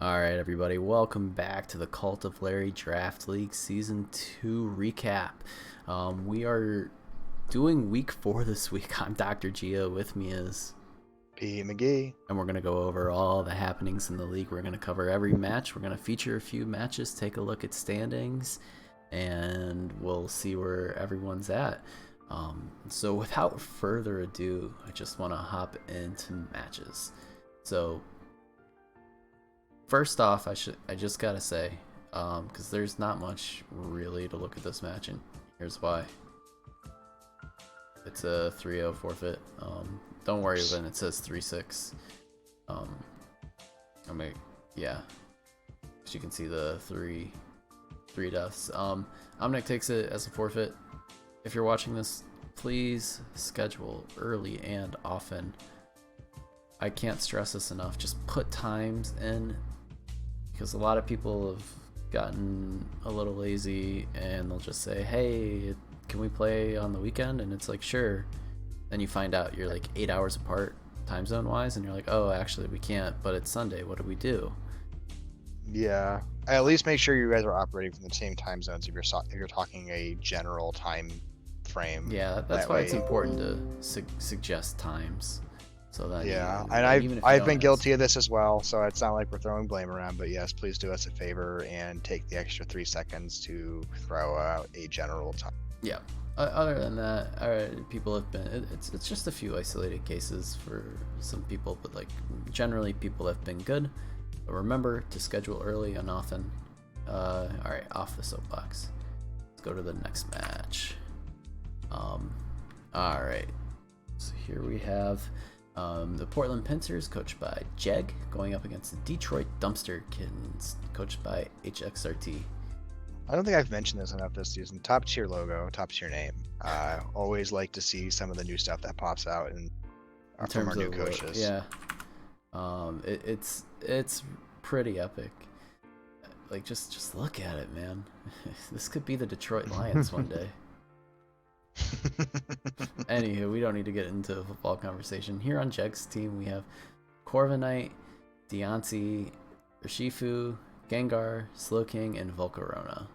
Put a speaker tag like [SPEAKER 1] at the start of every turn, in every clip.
[SPEAKER 1] Alright, everybody, welcome back to the Cult of Larry Draft League Season 2 recap. We are doing Week 4 this week. I'm Dr. Geo, with me is
[SPEAKER 2] P McGee.
[SPEAKER 1] And we're going to go over all the happenings in the league. We're going to cover every match. We're going to feature a few matches, take a look at standings, and we'll see where everyone's at. So without further ado, I just want to hop into matches. So first off, I just gotta say, because there's not much really to look at this match, and here's why. It's a 3-0 forfeit. Don't worry when it says 3-6. I mean, yeah, as you can see the three deaths. Omnic takes it as a forfeit. If you're watching this, please schedule early and often. I can't stress this enough. Just put times in, because a lot of people have gotten a little lazy and they'll just say, hey, can we play on the weekend? And it's like, sure. Then you find out you're like 8 hours apart time zone wise, and you're like, oh, actually we can't, but it's Sunday. What do we do?
[SPEAKER 2] Yeah, at least make sure you guys are operating from the same time zones if you're talking a general time frame.
[SPEAKER 1] Yeah, that's why it's important to suggest times. So that
[SPEAKER 2] yeah, and I've been guilty of this as well, so it's not like we're throwing blame around, but yes, please do us a favor and take the extra 3 seconds to throw out a general time.
[SPEAKER 1] Yeah. Other than that, people have been, it's just a few isolated cases for some people, but like generally people have been good. But remember to schedule early and often. All right, off the soapbox. Let's go to the next match. All right, so here we have the Portland Pincers, coached by Jeg, going up against the Detroit Dumpster Kittens, coached by HXRT.
[SPEAKER 2] I don't think I've mentioned this enough this season. Top tier logo, top tier name. Always like to see some of the new stuff that pops out in from our new coaches.
[SPEAKER 1] Yeah, it's pretty epic. Like just look at it, man. This could be the Detroit Lions one day. Anywho, we don't need to get into a football conversation. Here on Jeg's team, we have Corviknight, Deontay, Urshifu, Gengar, Slowking, and Volcarona.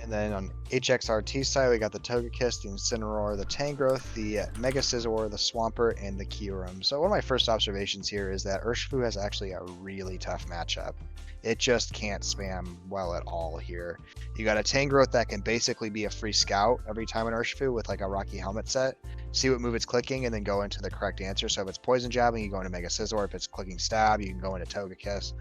[SPEAKER 2] And then on HXRT side, we got the Togekiss, the Incineroar, the Tangrowth, the Mega Scizor, the Swampert, and the Kyurem. So one of my first observations here is that Urshifu has actually a really tough matchup. It just can't spam well at all here. You got a Tangrowth that can basically be a free scout every time an Urshifu with like a Rocky Helmet set. See what move it's clicking and then go into the correct answer. So if it's Poison Jabbing, you go into Mega Scizor. If it's clicking Stab, you can go into Togekiss.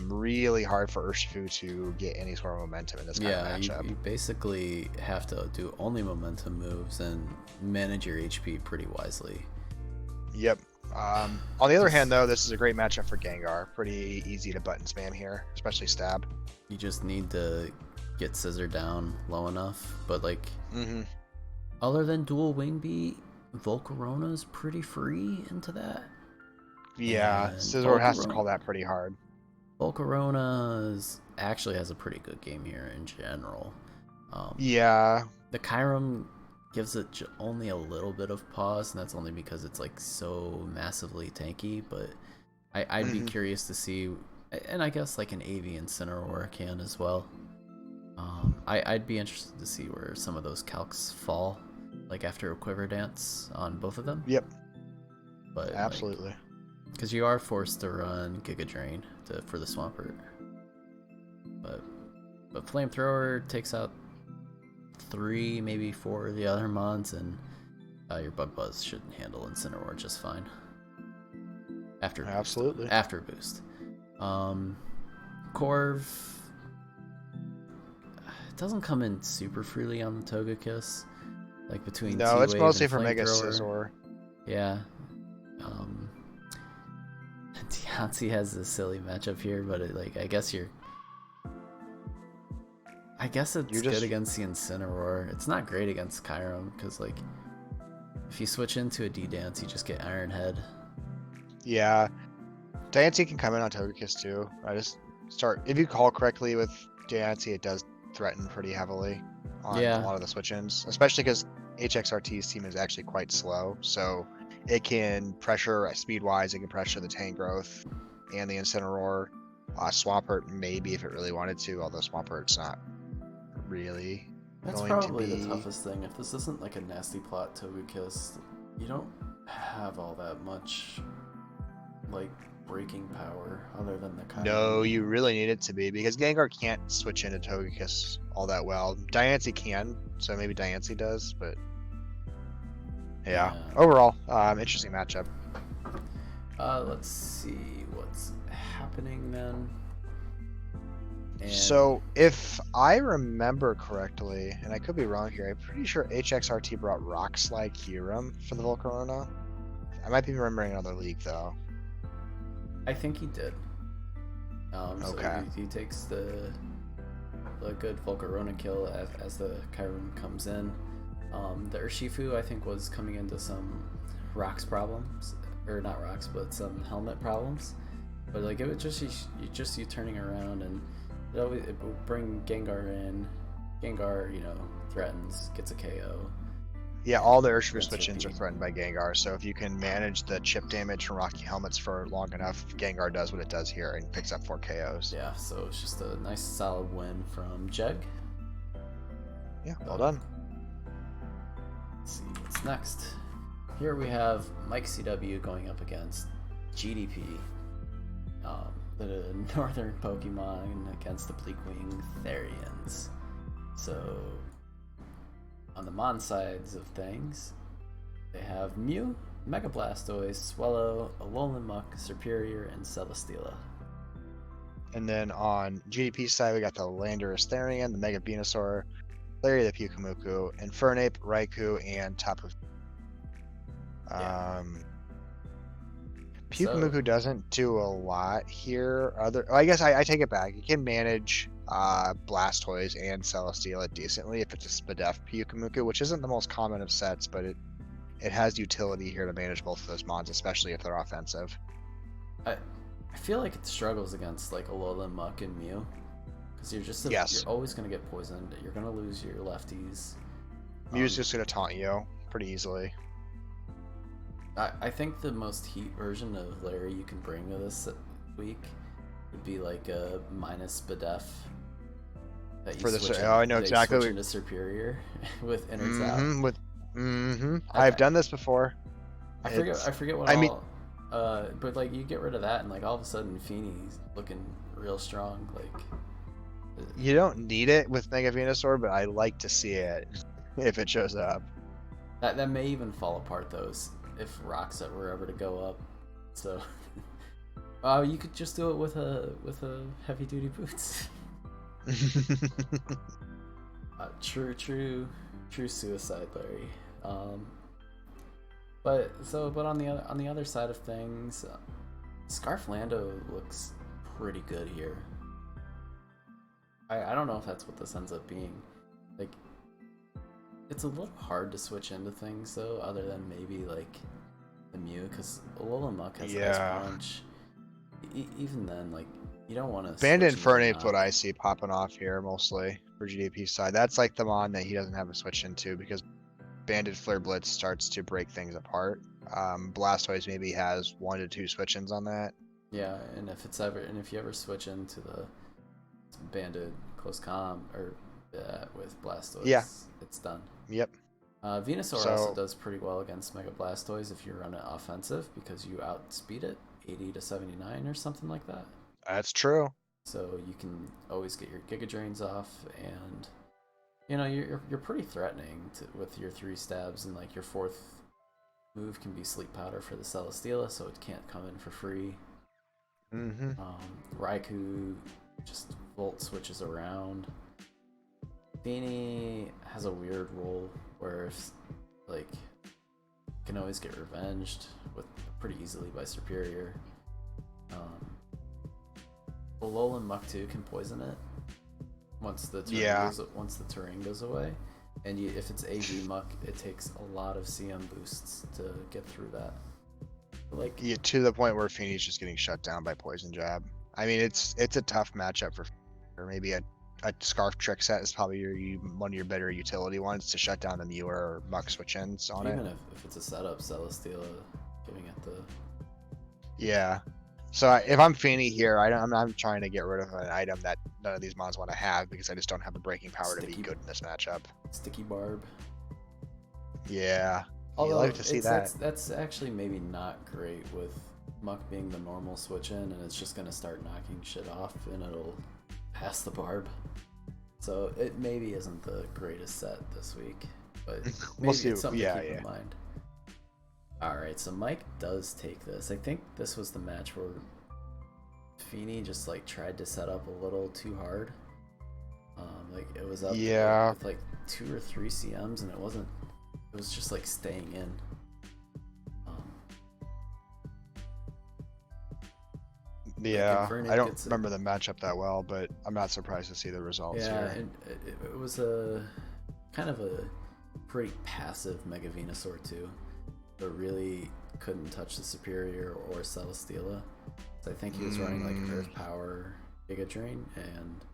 [SPEAKER 2] Really hard for Urshifu to get any sort of momentum in this kind of matchup.
[SPEAKER 1] You basically have to do only momentum moves and manage your HP pretty wisely.
[SPEAKER 2] Yep. On the other hand, though, this is a great matchup for Gengar. Pretty easy to button spam here, especially Stab.
[SPEAKER 1] You just need to get Scizor down low enough, but like, other than Dual Wing Beat, Volcarona's pretty free into that.
[SPEAKER 2] Yeah, Scizor has to call that pretty hard.
[SPEAKER 1] Volcarona actually has a pretty good game here in general.
[SPEAKER 2] Yeah.
[SPEAKER 1] The Kyurem gives it only a little bit of pause, and that's only because it's like so massively tanky, but I'd be curious to see, and I guess like an AV Incineroar can as well. I'd be interested to see where some of those calcs fall, like after a Quiver Dance on both of them.
[SPEAKER 2] Yep.
[SPEAKER 1] But
[SPEAKER 2] absolutely.
[SPEAKER 1] Because you are forced to run Giga Drain for the Swampert. But Flamethrower takes out 3, maybe 4 of the other mons, and your Bug Buzz should handle Incineroar just fine. After boost. Corv, it doesn't come in super freely on the Togekiss. Like between
[SPEAKER 2] no, it's mostly for Mega Scizor.
[SPEAKER 1] Yeah. Deontay has a silly matchup here, but I guess it's good against the Incineroar. It's not great against Kyurem, because like if you switch into a D-Dance, you just get Iron Head.
[SPEAKER 2] Yeah, Deontay can come in on Togekiss too. If you call correctly with Deontay, it does threaten pretty heavily on a lot of the switch-ins, especially because HXRT's team is actually quite slow, so it can pressure speed-wise. It can pressure the Tangrowth and the Incineroar. Swampert maybe if it really wanted to, although Swampert's not really
[SPEAKER 1] That's
[SPEAKER 2] going
[SPEAKER 1] probably
[SPEAKER 2] to be.
[SPEAKER 1] the toughest thing. If this isn't like a nasty plot Togekiss, you don't have all that much like breaking power other than the kind.
[SPEAKER 2] No, you really need it to be because Gengar can't switch into Togekiss all that well. Diancie can, so maybe Diancie does, but yeah. Overall, interesting matchup.
[SPEAKER 1] Let's see what's happening then. And
[SPEAKER 2] So, if I remember correctly, and I could be wrong here, I'm pretty sure HXRT brought Rock Slide Kyurem for the Volcarona. I might be remembering another league though.
[SPEAKER 1] I think he did.
[SPEAKER 2] Okay.
[SPEAKER 1] So he takes the good Volcarona kill as the Kyurem comes in. The Urshifu I think was coming into some rocks problems, or not rocks, but some helmet problems. But like it was just you turning around, and it would bring Gengar in. Gengar, threatens, gets a KO.
[SPEAKER 2] Yeah, all the Urshifu switch-ins are threatened by Gengar, so if you can manage the chip damage from Rocky Helmets for long enough, Gengar does what it does here and picks up 4 KOs.
[SPEAKER 1] Yeah, so it's just a nice solid win from Jeg.
[SPEAKER 2] Yeah, well done.
[SPEAKER 1] Let's see what's next. Here we have Mike CW going up against GDP, the northern Pokemon against the Bleakwing Therians. So, on the Mon sides of things, they have Mew, Mega Blastoise, Swellow, Alolan Muck, Serperior, and Celesteela.
[SPEAKER 2] And then on GDP side, we got the Landorus Therian, the Mega Venusaur, Larry the Pyukumuku, Infernape, Raikou, and Tapu. Pyukumuku doesn't do a lot here. I guess I take it back. You can manage Blastoise and Celesteela decently if it's a Spadef Pyukumuku, which isn't the most common of sets, but it has utility here to manage both of those mons, especially if they're offensive.
[SPEAKER 1] I feel like it struggles against like Alolan Muck and Mew, because you're always going to get poisoned. You're going to lose your lefties.
[SPEAKER 2] Mew's just going to taunt you pretty easily.
[SPEAKER 1] I think the most heat version of Larry you can bring to this week would be like a minus Spadef.
[SPEAKER 2] I know exactly.
[SPEAKER 1] Switch into Superior with innards out.
[SPEAKER 2] I've done this before.
[SPEAKER 1] I forget what. But like you get rid of that, and like all of a sudden Feeney's looking real strong. Like
[SPEAKER 2] you don't need it with Mega Venusaur, but I like to see it if it shows up.
[SPEAKER 1] That may even fall apart though. If Roxette were ever to go up, so you could just do it with a heavy duty boots. True suicide, Larry. But on the other side of things, Scarflando looks pretty good here. I don't know if that's what this ends up being. Like, it's a little hard to switch into things though, other than maybe like the Mew, because Alolan Muck has Ice Punch. Even then, like you don't want to.
[SPEAKER 2] Bandit Infernape's what I see popping off here mostly for GDP side. That's like the mon that he doesn't have a switch into because Bandit Flare Blitz starts to break things apart. Blastoise maybe has 1 to 2 switch-ins on that.
[SPEAKER 1] Yeah, and if you ever switch into the Bandit Close Comm or with Blastoise, it's done.
[SPEAKER 2] Yep.
[SPEAKER 1] Venusaur also does pretty well against Mega Blastoise if you run it offensive because you outspeed it 80 to 79 or something like that.
[SPEAKER 2] That's true.
[SPEAKER 1] So you can always get your Giga Drains off, and you're pretty threatening with your 3 stabs, and like your 4th move can be Sleep Powder for the Celesteela, so it can't come in for free. Raikou just Volt switches around. Feeny has a weird role where like can always get revenged with pretty easily by Superior. Alolan Muck 2 can poison it once the terrain goes away, and if it's AV Muck, it takes a lot of CM boosts to get through that. Like
[SPEAKER 2] to the point where Feeney's just getting shut down by Poison Jab. I mean, it's a tough matchup or maybe a Scarf Trick Set is probably one of your better utility ones to shut down the Mew or Muck switch-ins on it.
[SPEAKER 1] Even if it's a setup, Celesteela giving it the...
[SPEAKER 2] Yeah. So if I'm Feeney here, I'm trying to get rid of an item that none of these mons want to have because I just don't have the breaking power to be good in this matchup.
[SPEAKER 1] Sticky Barb.
[SPEAKER 2] Yeah.
[SPEAKER 1] Although
[SPEAKER 2] you like to see that.
[SPEAKER 1] That's actually maybe not great with Muck being the normal switch in, and it's just gonna start knocking shit off, and it'll pass the Barb. So it maybe isn't the greatest set this week, but maybe it's something to keep in mind. Alright, so Mike does take this. I think this was the match where Feeney just like tried to set up a little too hard. Like it was up with like 2 or 3 CMs, and it was just like staying in.
[SPEAKER 2] Yeah, I don't remember the matchup that well, but I'm not surprised to see the results here.
[SPEAKER 1] And it was a kind of a pretty passive Mega Venusaur too, but really couldn't touch the Superior or Celesteela. So I think he was running like Earth Power Giga Drain and.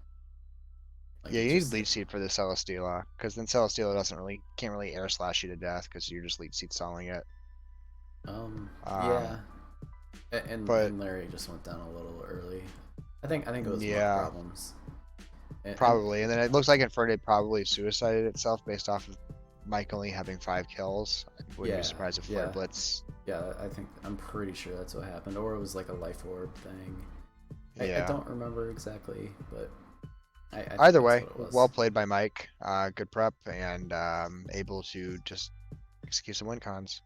[SPEAKER 2] Like you need Leech Seed for the Celesteela, because then Celesteela can't really Air Slash you to death because you're just Leech Seed stalling it.
[SPEAKER 1] Yeah. And Larry just went down a little early. I think it was more problems.
[SPEAKER 2] Probably, and then it looks like Infernape probably suicided itself based off of Mike only having 5 kills. I wouldn't be surprised if Flare Blitz.
[SPEAKER 1] Yeah, I'm pretty sure that's what happened, or it was like a Life Orb thing. I don't remember exactly, but I
[SPEAKER 2] either way, well played by Mike. Good prep and able to just execute some win cons.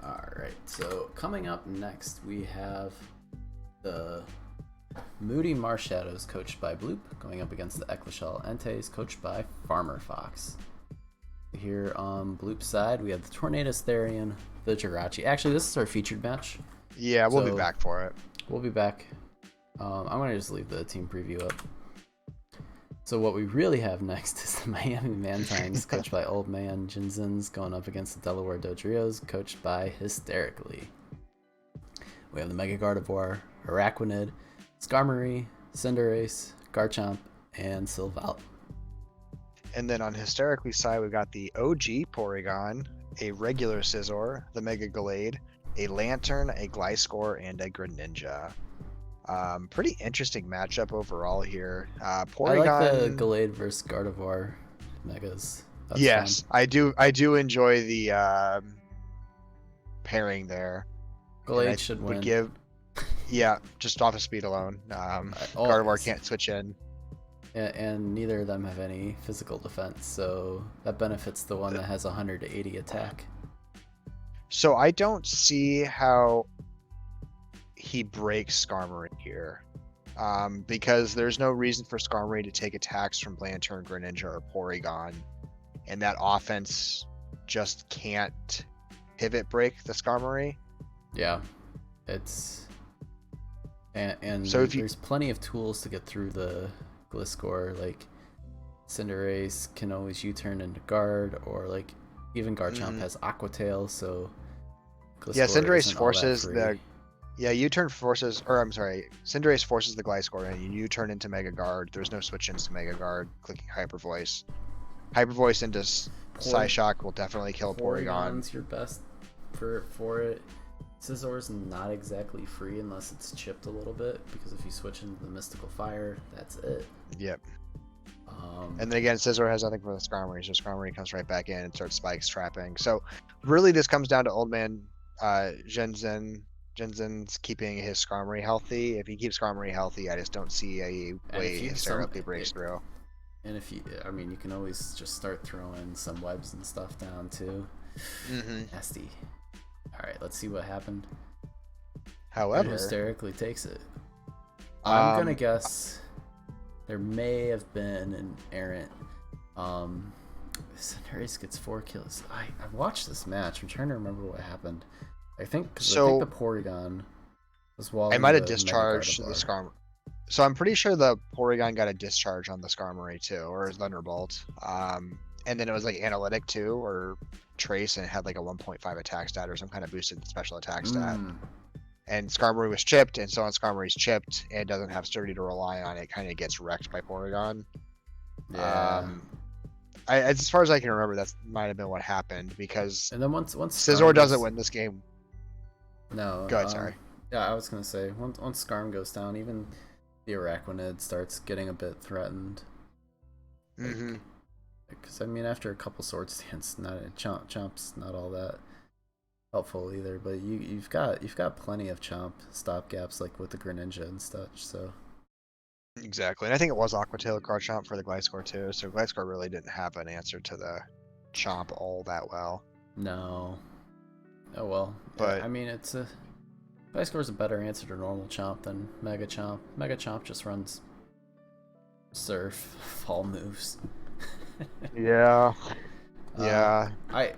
[SPEAKER 1] Alright, so coming up next we have the Moody Marshadows coached by Bloop going up against the Equishell Entei coached by Farmer Fox. Here on Bloop's side we have the Tornadus Therian, the Jirachi. Actually, this is our featured match.
[SPEAKER 2] Yeah, we'll be back for it.
[SPEAKER 1] We'll be back. I'm going to just leave the team preview up. So what we really have next is the Miami Mantines, coached by Old Man Jinzens, going up against the Delaware Dodrios, coached by Hysterically. We have the Mega Gardevoir, Araquanid, Skarmory, Cinderace, Garchomp, and Silvally.
[SPEAKER 2] And then on Hysterically side, we've got the OG Porygon, a regular Scizor, the Mega Gallade, a Lantern, a Gliscor, and a Greninja. Pretty interesting matchup overall here. Porygon.
[SPEAKER 1] I like the Gallade versus Gardevoir Megas. That's
[SPEAKER 2] yes,
[SPEAKER 1] fun.
[SPEAKER 2] I do enjoy the pairing there.
[SPEAKER 1] Gallade should win.
[SPEAKER 2] Just off of speed alone. Gardevoir can't switch in.
[SPEAKER 1] And neither of them have any physical defense, so that benefits the one that has 180 attack.
[SPEAKER 2] So I don't see how he breaks Skarmory here, because there's no reason for Skarmory to take attacks from Lantern, Greninja, or Porygon, and that offense just can't pivot break the Skarmory.
[SPEAKER 1] Yeah, it's and
[SPEAKER 2] so
[SPEAKER 1] there's plenty of tools to get through the Gliscor. Like Cinderace can always U-turn into Guard, or like even Garchomp has Aqua Tail, so Gliscor
[SPEAKER 2] Cinderace forces Cinderace forces the Gliscor and you turn into Mega Guard. There's no switch-ins to Mega Guard. Clicking Hyper Voice. Hyper Voice into Psyshock will definitely kill Porygon.
[SPEAKER 1] Porygon's your best for it. Scizor's not exactly free unless it's chipped a little bit, because if you switch into the Mystical Fire, that's it.
[SPEAKER 2] Yep. And then again, Scizor has nothing for the Skarmory, so Skarmory comes right back in and starts Spikes trapping. So really this comes down to Old Man Jinzen's keeping his Skarmory healthy. If he keeps Skarmory healthy, I just don't see a way Hysterically breaks through.
[SPEAKER 1] And if you can always just start throwing some webs and stuff down too. Nasty. Alright, let's see what happened.
[SPEAKER 2] However,
[SPEAKER 1] Hysterically takes it. I'm gonna guess there may have been an errant. Cinderace gets 4 kills. I watched this match. I'm trying to remember what happened. I think the Porygon was walling.
[SPEAKER 2] I might have discharged the Skarmory. So I'm pretty sure the Porygon got a discharge on the Skarmory too, or Thunderbolt. And then it was like Analytic too, or Trace, and it had like a 1.5 attack stat or some kind of boosted special attack stat. And Skarmory was chipped, and so on Skarmory's chipped and doesn't have Sturdy to rely on, it kind of gets wrecked by Porygon.
[SPEAKER 1] Yeah.
[SPEAKER 2] as far as I can remember, that might have been what happened because
[SPEAKER 1] And then once
[SPEAKER 2] Scizor
[SPEAKER 1] Skarm
[SPEAKER 2] doesn't
[SPEAKER 1] goes-
[SPEAKER 2] win this game.
[SPEAKER 1] No.
[SPEAKER 2] Go ahead, sorry.
[SPEAKER 1] Yeah, I was gonna say once Skarm goes down, even the Araquanid starts getting a bit threatened.
[SPEAKER 2] Mm-hmm.
[SPEAKER 1] Because I mean, after a couple Swords Dance, Chomp's not all that helpful either. But you've got plenty of Chomp stopgaps like with the Greninja and such. So
[SPEAKER 2] Exactly, and I think it was Aqua Tail Garchomp for the Gliscor too. So Gliscor really didn't have an answer to the Chomp all that well.
[SPEAKER 1] no. Oh well.
[SPEAKER 2] But
[SPEAKER 1] I mean, Gliscor's a better answer to normal Chomp than Mega Chomp. Mega Chomp just runs Surf, Fall moves.
[SPEAKER 2] yeah,
[SPEAKER 1] I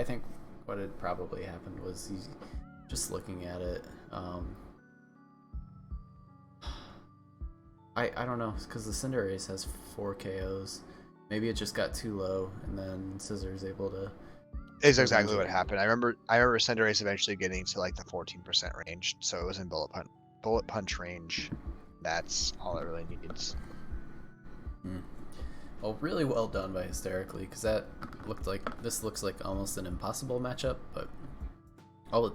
[SPEAKER 1] think what had probably happened was he's just looking at it. I don't know, because the Cinderace has 4 KOs. Maybe it just got too low, and then Scissor's able to.
[SPEAKER 2] It's exactly what happened. I remember Cinderace eventually getting to like the 14% range, so it was in bullet punch range. That's all it really needs.
[SPEAKER 1] Well, really well done by Hysterically, because that this looks like almost an impossible matchup, but all it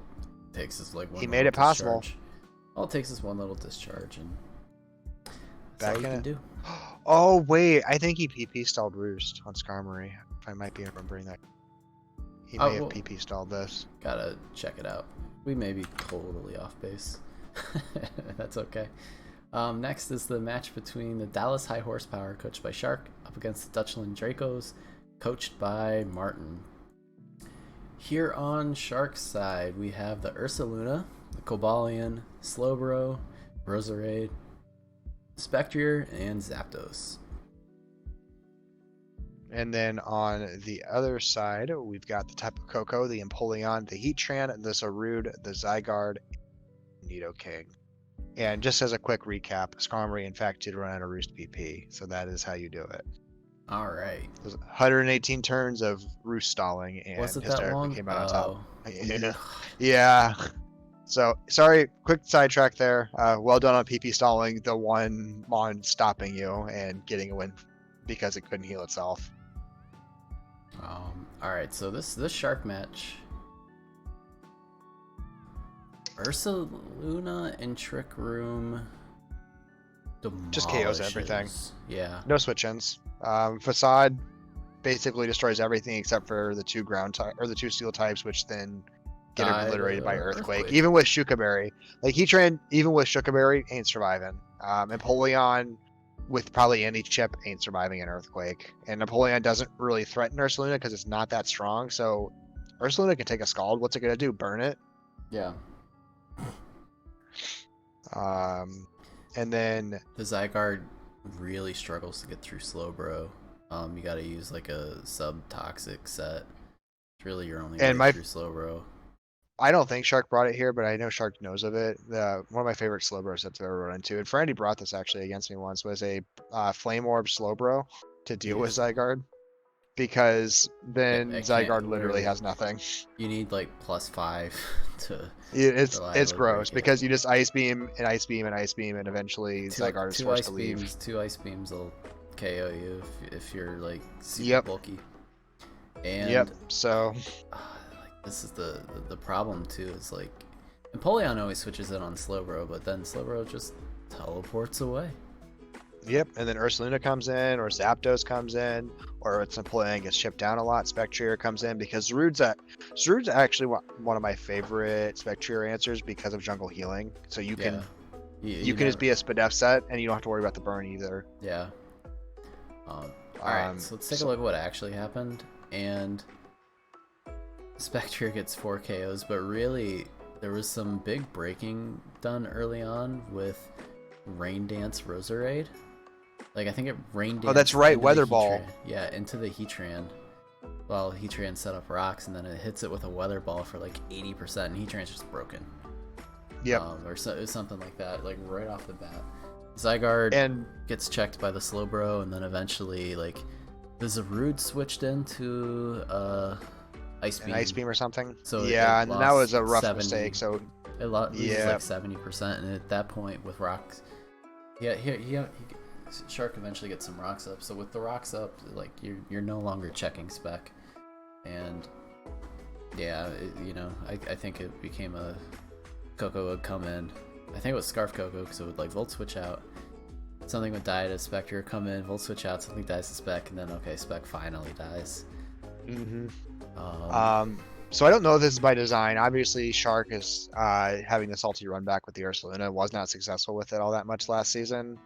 [SPEAKER 1] takes is like one.
[SPEAKER 2] He made it possible.
[SPEAKER 1] Discharge. All it takes is one little discharge, and that's
[SPEAKER 2] Back
[SPEAKER 1] all you
[SPEAKER 2] in
[SPEAKER 1] can
[SPEAKER 2] it.
[SPEAKER 1] do.
[SPEAKER 2] Oh wait, I think he PP stalled Roost on Skarmory. If I might be remembering that. He may have PP stalled this.
[SPEAKER 1] Gotta check it out. We may be totally off base. That's okay. Next is the match between the Dallas High Horsepower, coached by Shark, up against the Dutchland Dracos, coached by Martin. Here on Shark's side, we have the Ursaluna, the Cobalion, Slowbro, Roserade, Spectrier, and Zapdos.
[SPEAKER 2] And then on the other side, we've got the Tapu Koko, the Empoleon, the Heatran, the Zarude, the Zygarde, and Nidoking. And just as a quick recap, Skarmory in fact did run out of Roost PP, so that is how you do it.
[SPEAKER 1] All right.
[SPEAKER 2] It was 118 turns of Roost stalling, and
[SPEAKER 1] Was it that long?
[SPEAKER 2] came out on top. Yeah. So sorry, quick sidetrack there. Well done on PP stalling the one Mon stopping you and getting a win because it couldn't heal itself.
[SPEAKER 1] All right. So this Shark match. Ursaluna and Trick Room
[SPEAKER 2] just KOs everything.
[SPEAKER 1] Yeah.
[SPEAKER 2] No switch-ins. Facade basically destroys everything except for the 2 ground or the 2 steel types, which then get obliterated by Earthquake. Even with Shukaberry, like Heatran, even with Shukaberry, ain't surviving. Empoleon with probably any chip ain't surviving an Earthquake, and Empoleon doesn't really threaten Ursaluna because it's not that strong. So Ursaluna can take a Scald. What's it gonna do? Burn it?
[SPEAKER 1] Yeah.
[SPEAKER 2] And then
[SPEAKER 1] the Zygarde really struggles to get through Slowbro. You got to use like a sub-toxic set. It's really your only way through Slowbro.
[SPEAKER 2] I don't think Shark brought it here, but I know Shark knows of it. One of my favorite Slowbro sets I've ever run into, and Frandy brought this actually against me once, was a Flame Orb Slowbro to deal with Zygarde. Because then Zygarde literally has nothing.
[SPEAKER 1] You need like +5 to.
[SPEAKER 2] It's gross because you just Ice Beam and Ice Beam and Ice Beam, and eventually Zygarde is forced to leave.
[SPEAKER 1] 2 Ice Beams will KO you if you're like super bulky. And
[SPEAKER 2] so
[SPEAKER 1] this is the problem too. Is like Empoleon always switches in on Slowbro, but then Slowbro just teleports away.
[SPEAKER 2] Yep, and then Ursaluna comes in, or Zapdos comes in, or it's Empoleon gets shipped down a lot. Spectrier comes in because Zarude's actually one of my favorite Spectrier answers because of jungle healing. So you can you can just be a Spadef set, and you don't have to worry about the burn either.
[SPEAKER 1] Yeah. All right, so let's take a look at what actually happened. And Spectrier gets 4 KOs, but really there was some big breaking done early on with Rain Dance Roserade. Like I think it Rain Dance.
[SPEAKER 2] Oh, that's right, Weather Ball.
[SPEAKER 1] Yeah, into the Heatran. Well, Heatran set up rocks, and then it hits it with a Weather Ball for like 80%, and Heatran's just broken.
[SPEAKER 2] Yep.
[SPEAKER 1] Or something like that, like right off the bat. Zygarde gets checked by the Slowbro, and then eventually, like, the Zarude switched into Ice Beam.
[SPEAKER 2] An Ice Beam or something.
[SPEAKER 1] So
[SPEAKER 2] and that was a rough mistake. So
[SPEAKER 1] it loses like 70%, and at that point with rocks, Shark eventually gets some rocks up. So with the rocks up, like you're no longer checking spec, and yeah, I think it became a Coco would come in. I think it was Scarf Coco because it would like volt switch out. Something would die to Spectre, come in, volt switch out, something dies to Spec, and then okay, Spec finally dies.
[SPEAKER 2] So I don't know if this is by design. Obviously, Shark is having the salty run back with the Ursaluna. Was not successful with it all that much last season.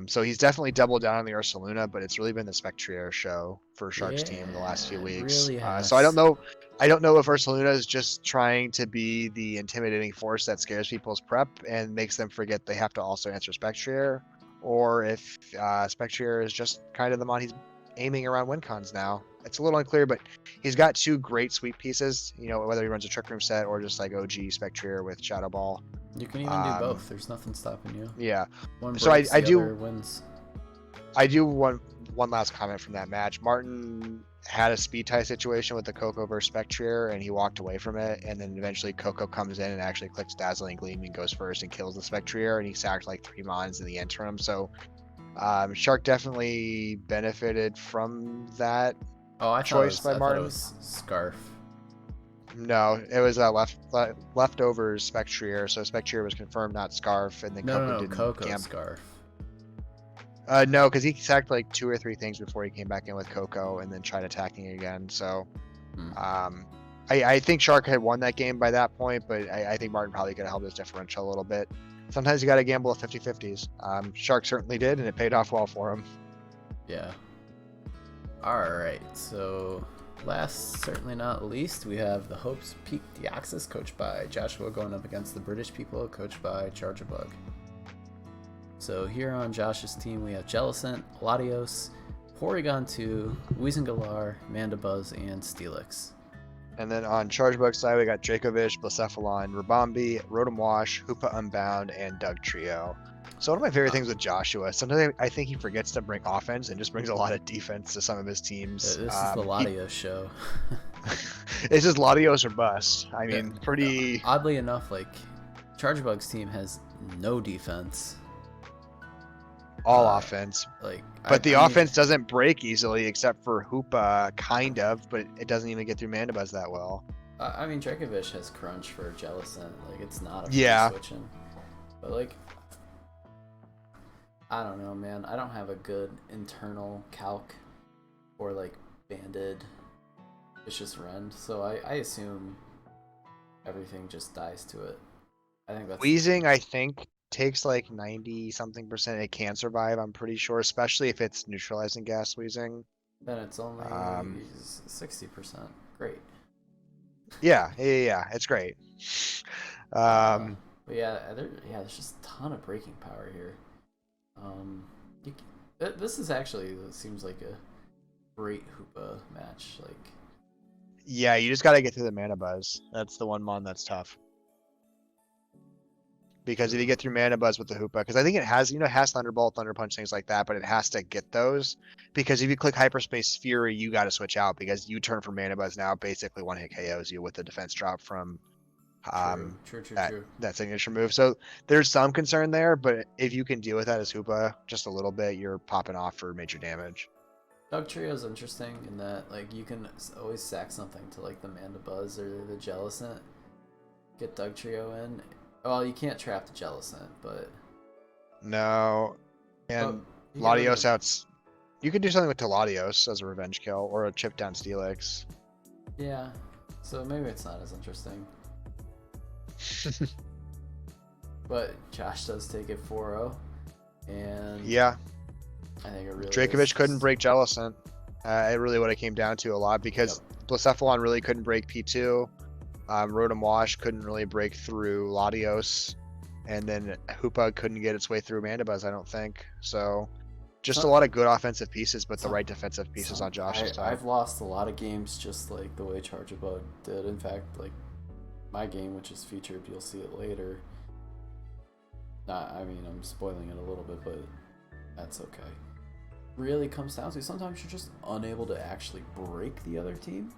[SPEAKER 2] So he's definitely doubled down on the Ursaluna, but it's really been the Spectrier show for Shark's team in the last few weeks.
[SPEAKER 1] Really has.
[SPEAKER 2] So I don't know. I don't know if Ursaluna is just trying to be the intimidating force that scares people's prep and makes them forget they have to also answer Spectrier, or if Spectrier is just kind of the mon he's aiming around win cons now. It's a little unclear, but he's got two great sweep pieces, whether he runs a Trick Room set or just like OG Spectrier with Shadow Ball.
[SPEAKER 1] You can even do both. There's nothing stopping you.
[SPEAKER 2] Yeah.
[SPEAKER 1] One
[SPEAKER 2] so
[SPEAKER 1] breaks,
[SPEAKER 2] I
[SPEAKER 1] the
[SPEAKER 2] do
[SPEAKER 1] other wins.
[SPEAKER 2] I do one last comment from that match. Martin had a speed tie situation with the Coco versus Spectrier, and he walked away from it, and then eventually Coco comes in and actually clicks Dazzling Gleam and goes first and kills the Spectrier, and he sacked like 3 mons in the interim. So Shark definitely benefited from that.
[SPEAKER 1] Oh, I
[SPEAKER 2] choice
[SPEAKER 1] thought
[SPEAKER 2] by Martin.
[SPEAKER 1] It was Scarf.
[SPEAKER 2] No, it was leftovers Spectrier. So Spectrier was confirmed, not Scarf, and then Coco didn't
[SPEAKER 1] Coco Scarf.
[SPEAKER 2] No, because he sacked like 2 or 3 things before he came back in with Coco and then tried attacking again. So, I think Shark had won that game by that point, but I think Martin probably could have held his differential a little bit. Sometimes you got to gamble at 50-50s. Shark certainly did, and it paid off well for him.
[SPEAKER 1] Yeah. Alright, so last, certainly not least, we have the Hopes Peak Deoxys, coached by Joshua, going up against the British people, coached by Chargebug. So here on Josh's team, we have Jellicent, Latios, Porygon 2, Weezinglar, Mandibuzz, and Steelix.
[SPEAKER 2] And then on Chargebug's side, we got Dracovish, Blacephalon, Rabombi, Rotom Wash, Hoopa Unbound, and Doug Trio. So one of my favorite things with Joshua, sometimes I think he forgets to bring offense and just brings a lot of defense to some of his teams.
[SPEAKER 1] This is the Latios show.
[SPEAKER 2] It's just Latios or bust. I mean, pretty...
[SPEAKER 1] Oddly enough, like, Chargebug's team has no defense.
[SPEAKER 2] All offense. But the offense doesn't break easily, except for Hoopa, kind of, but it doesn't even get through Mandibuzz that well.
[SPEAKER 1] I mean, Dracovish has Crunch for Jellicent. Like, it's not a switching. But, like, I don't know, man. I don't have a good internal calc for, like, Banded Vicious Rend, so I assume everything just dies to it. I think that's...
[SPEAKER 2] Wheezing, I think, takes like 90-something%. It can survive, I'm pretty sure, especially if it's neutralizing gas Wheezing.
[SPEAKER 1] Then it's only 60%. Great.
[SPEAKER 2] Yeah, it's great.
[SPEAKER 1] But yeah, there's just a ton of breaking power here. This is actually, it seems like a great Hoopa match. Like,
[SPEAKER 2] yeah, you just got to get through the Mandibuzz. That's the one mon that's tough. Because if you get through Mandibuzz with the Hoopa, because I think it has, it has Thunderbolt, Thunder Punch, things like that, but it has to get those. Because if you click Hyperspace Fury, you got to switch out, because you turn for Mandibuzz now, basically one-hit KOs you with the defense drop from
[SPEAKER 1] true.
[SPEAKER 2] that signature move. So there's some concern there, but if you can deal with that as Hoopa just a little bit, you're popping off for major damage.
[SPEAKER 1] Doug Trio is interesting in that, like, you can always sack something to, like, the Mandibuzz or the Jellicent. Get Doug Trio in. Well, you can't trap the Jellicent, but...
[SPEAKER 2] No. And Latios outs... You could do something with Latios as a revenge kill, or a chip down Steelix.
[SPEAKER 1] Yeah. So maybe it's not as interesting. But Josh does take it 4-0. And...
[SPEAKER 2] yeah.
[SPEAKER 1] I think it really
[SPEAKER 2] Dracovish couldn't break Jellicent. It really what it came down to a lot, because Blacephalon really couldn't break P2. Rotom Wash couldn't really break through Latios, and then Hoopa couldn't get its way through Mandibuzz, I don't think. So, just a lot of good offensive pieces, but the right defensive pieces on Josh's side.
[SPEAKER 1] I've lost a lot of games just like the way Chargebug did. In fact, like, my game, which is featured, you'll see it later. I mean, I'm spoiling it a little bit, but that's okay. Really comes down to sometimes you're just unable to actually break the other team.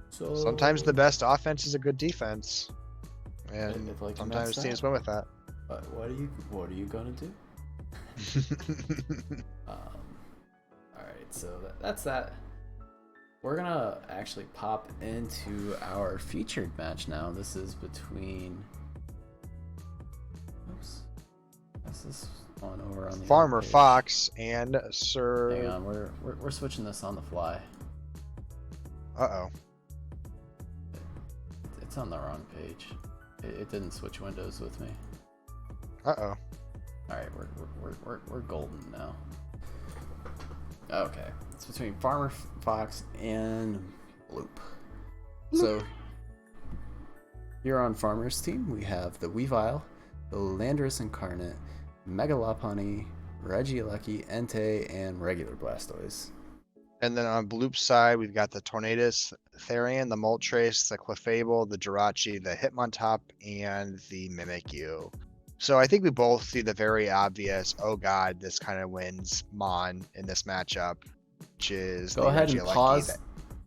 [SPEAKER 1] So
[SPEAKER 2] sometimes the best offense is a good defense, and
[SPEAKER 1] like
[SPEAKER 2] sometimes teams win with that.
[SPEAKER 1] But what are you gonna do? All right, so that's that. We're gonna actually pop into our featured match now. This is between. Oops. This is on over on the
[SPEAKER 2] Farmer
[SPEAKER 1] other page.
[SPEAKER 2] Fox and Sir.
[SPEAKER 1] Hang on, we're switching this on the fly.
[SPEAKER 2] Uh-oh.
[SPEAKER 1] It's on the wrong page. It didn't switch windows with me.
[SPEAKER 2] Uh-oh.
[SPEAKER 1] All right, we're golden now. Okay, it's between Farmer Fox and Loop. So here on Farmer's team, we have the Weavile, the Landorus Incarnate, Mega Lopunny, Regieleki, Entei, and regular Blastoise.
[SPEAKER 2] And then on Bloop's side, we've got the Tornadus, Therian, the Moltres, the Clefable, the Jirachi, the Hitmontop, and the Mimikyu. So I think we both see the very obvious, oh god, this kind of wins Mon in this matchup, which is
[SPEAKER 1] Go
[SPEAKER 2] the
[SPEAKER 1] ahead and
[SPEAKER 2] Regieleki
[SPEAKER 1] pause.
[SPEAKER 2] that-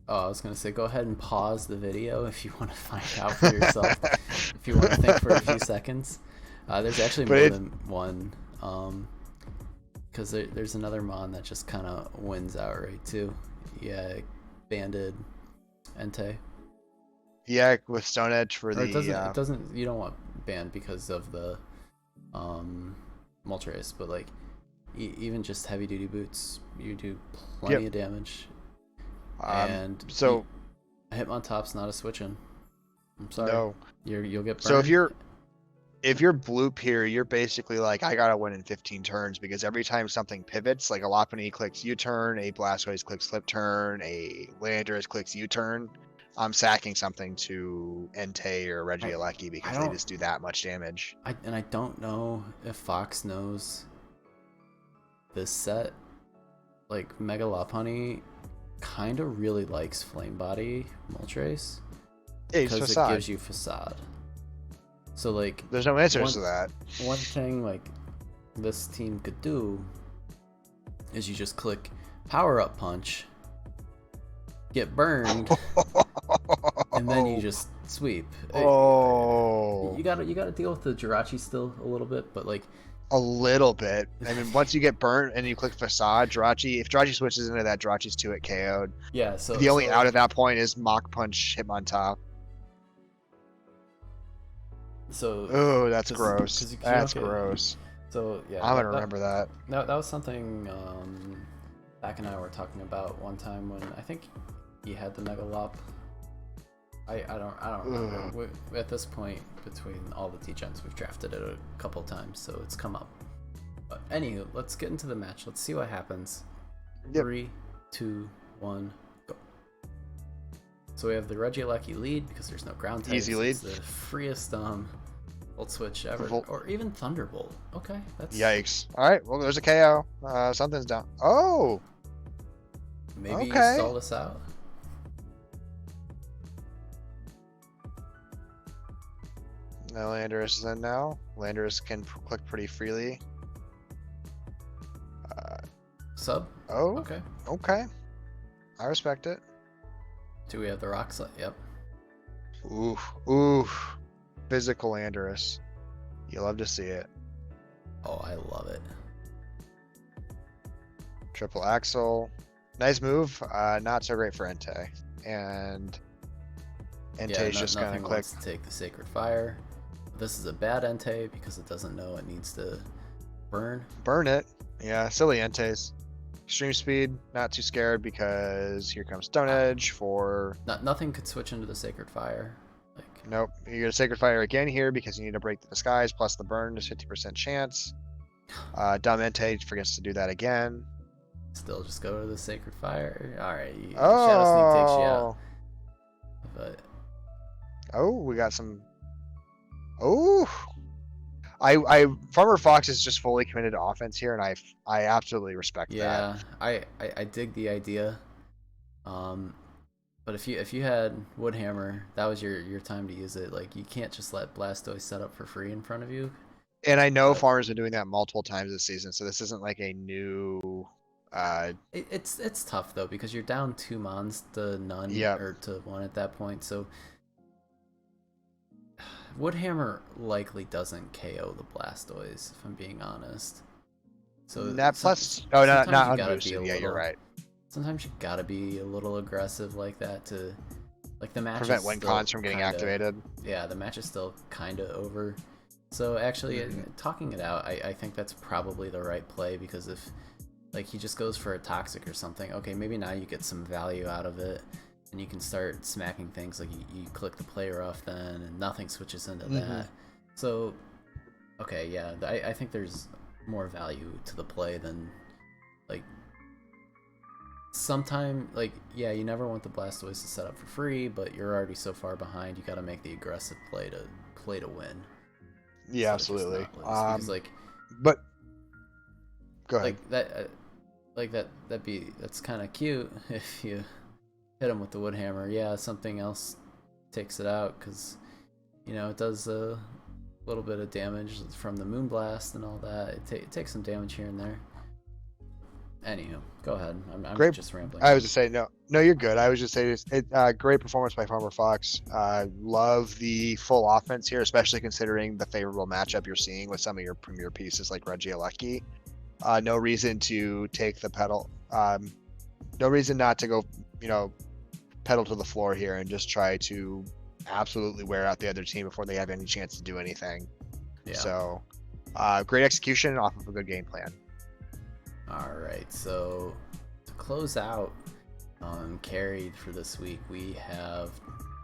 [SPEAKER 1] Oh, I was going to say, go ahead and pause the video if you want to find out for yourself. If you want to think for a few seconds. There's actually more than one. Because there's another Mon that just kind of wins outright too. Yeah, banded Entei.
[SPEAKER 2] Yeah, with Stone Edge for
[SPEAKER 1] Or
[SPEAKER 2] the.
[SPEAKER 1] it doesn't. You don't want banned because of the Moltres, but like even just heavy duty boots, you do plenty of damage. And
[SPEAKER 2] so
[SPEAKER 1] Hitmontop's not a switch-in. I'm sorry.
[SPEAKER 2] No.
[SPEAKER 1] You'll get burned.
[SPEAKER 2] So if you're Bloop here, you're basically like, I gotta win in 15 turns because every time something pivots, like a Lopunny clicks U-turn, a Blastoise clicks flip turn, a Landorus clicks U-turn, I'm sacking something to Entei or Regieleki because they just do that much damage.
[SPEAKER 1] I don't know if Fox knows this set. Like Mega Lopunny kind of really likes Flame Body Moltres because it gives you Facade. So like,
[SPEAKER 2] there's no answers to that.
[SPEAKER 1] One thing like this team could do is you just click Power Up Punch, get burned, and then you just sweep.
[SPEAKER 2] Oh,
[SPEAKER 1] you gotta deal with the Jirachi still a little bit, but like
[SPEAKER 2] a little bit. I mean, once you get burnt and you click Facade, Jirachi, if Jirachi switches into that, Jirachi's 2-hit KO'd.
[SPEAKER 1] Yeah, so
[SPEAKER 2] the only out at that point is Mach Punch Hitmontop.
[SPEAKER 1] So
[SPEAKER 2] oh, that's gross. That's gross.
[SPEAKER 1] So yeah,
[SPEAKER 2] I'm gonna remember that.
[SPEAKER 1] That was something Zach and I were talking about one time when I think he had the Mega Lop. I don't remember. At this point, between all the T-Gens, we've drafted it a couple times, so it's come up. But anywho, let's get into the match. Let's see what happens. Yep. 3, 2, 1, go. So we have the Regieleki lead because there's no ground types.
[SPEAKER 2] Easy lead.
[SPEAKER 1] It's the freest Volt Switch ever, or even Thunderbolt. Okay, that's
[SPEAKER 2] yikes. All right, well there's a KO. Something's down. Oh,
[SPEAKER 1] maybe you stall us out.
[SPEAKER 2] No, Landorus is in now. Landorus can click pretty freely.
[SPEAKER 1] Sub.
[SPEAKER 2] Oh.
[SPEAKER 1] Okay.
[SPEAKER 2] Okay. I respect it.
[SPEAKER 1] Do we have the rock slide? Yep.
[SPEAKER 2] Ooh. Physical Landorus. You love to see it.
[SPEAKER 1] Oh, I love it.
[SPEAKER 2] Triple Axle. Nice move. Not so great for Entei. And Entei's just gonna click.
[SPEAKER 1] Wants to take the Sacred Fire. This is a bad Entei because it doesn't know it needs to burn.
[SPEAKER 2] Burn it. Yeah, silly Entei's. Extreme Speed, not too scared because here comes Stone Edge for...
[SPEAKER 1] Nothing could switch into the Sacred Fire.
[SPEAKER 2] Nope. You get a Sacred Fire again here because you need to break the disguise plus the burn is 50% chance. Dumb Entei forgets to do that again.
[SPEAKER 1] Still just go to the Sacred Fire. Alright,
[SPEAKER 2] oh.
[SPEAKER 1] Shadow Sneak takes you out. But...
[SPEAKER 2] oh, we got some... oh! Farmer Fox is just fully committed to offense here, and I absolutely respect that.
[SPEAKER 1] Yeah, I dig the idea. But if you had Woodhammer, that was your time to use it. Like, you can't just let Blastoise set up for free in front of you.
[SPEAKER 2] And I know farmers are doing that multiple times this season, so this isn't like a new...
[SPEAKER 1] It's tough though because you're down 2 mons to none or to 1 at that point. So Woodhammer likely doesn't KO the Blastoise, if I'm being honest. So
[SPEAKER 2] That plus, oh, no,
[SPEAKER 1] sometimes
[SPEAKER 2] not
[SPEAKER 1] you gotta be
[SPEAKER 2] unboosted.
[SPEAKER 1] a
[SPEAKER 2] Yeah, you're
[SPEAKER 1] little.
[SPEAKER 2] right.
[SPEAKER 1] Sometimes you gotta be a little aggressive like that to, like the match
[SPEAKER 2] Prevent
[SPEAKER 1] is
[SPEAKER 2] win
[SPEAKER 1] still
[SPEAKER 2] cons from getting
[SPEAKER 1] kinda,
[SPEAKER 2] activated.
[SPEAKER 1] yeah, the match is still kinda over. So actually, talking it out, I think that's probably the right play, because if like he just goes for a toxic or something, okay, maybe now you get some value out of it, and you can start smacking things like you click the player off then, and nothing switches into that. So, okay, yeah, I think there's more value to the play than like sometime like yeah, you never want the Blastoise to set up for free, but you're already so far behind, you got to make the aggressive play to win.
[SPEAKER 2] Yeah, absolutely.
[SPEAKER 1] Because like,
[SPEAKER 2] but go ahead.
[SPEAKER 1] Like that's kind of cute if you hit him with the wood hammer. Yeah, something else takes it out, because you know it does a little bit of damage from the Moonblast and all that. It takes some damage here and there. Anywho, go ahead. I'm
[SPEAKER 2] Great.
[SPEAKER 1] just rambling.
[SPEAKER 2] I was just saying, no, you're good. I was just saying, great performance by Farmer Fox. Love the full offense here, especially considering the favorable matchup you're seeing with some of your premier pieces like Regieleki. No reason to take the pedal. No reason not to go, pedal to the floor here and just try to absolutely wear out the other team before they have any chance to do anything.
[SPEAKER 1] Yeah.
[SPEAKER 2] So, great execution off of a good game plan.
[SPEAKER 1] All right, so to close out carried for this week, we have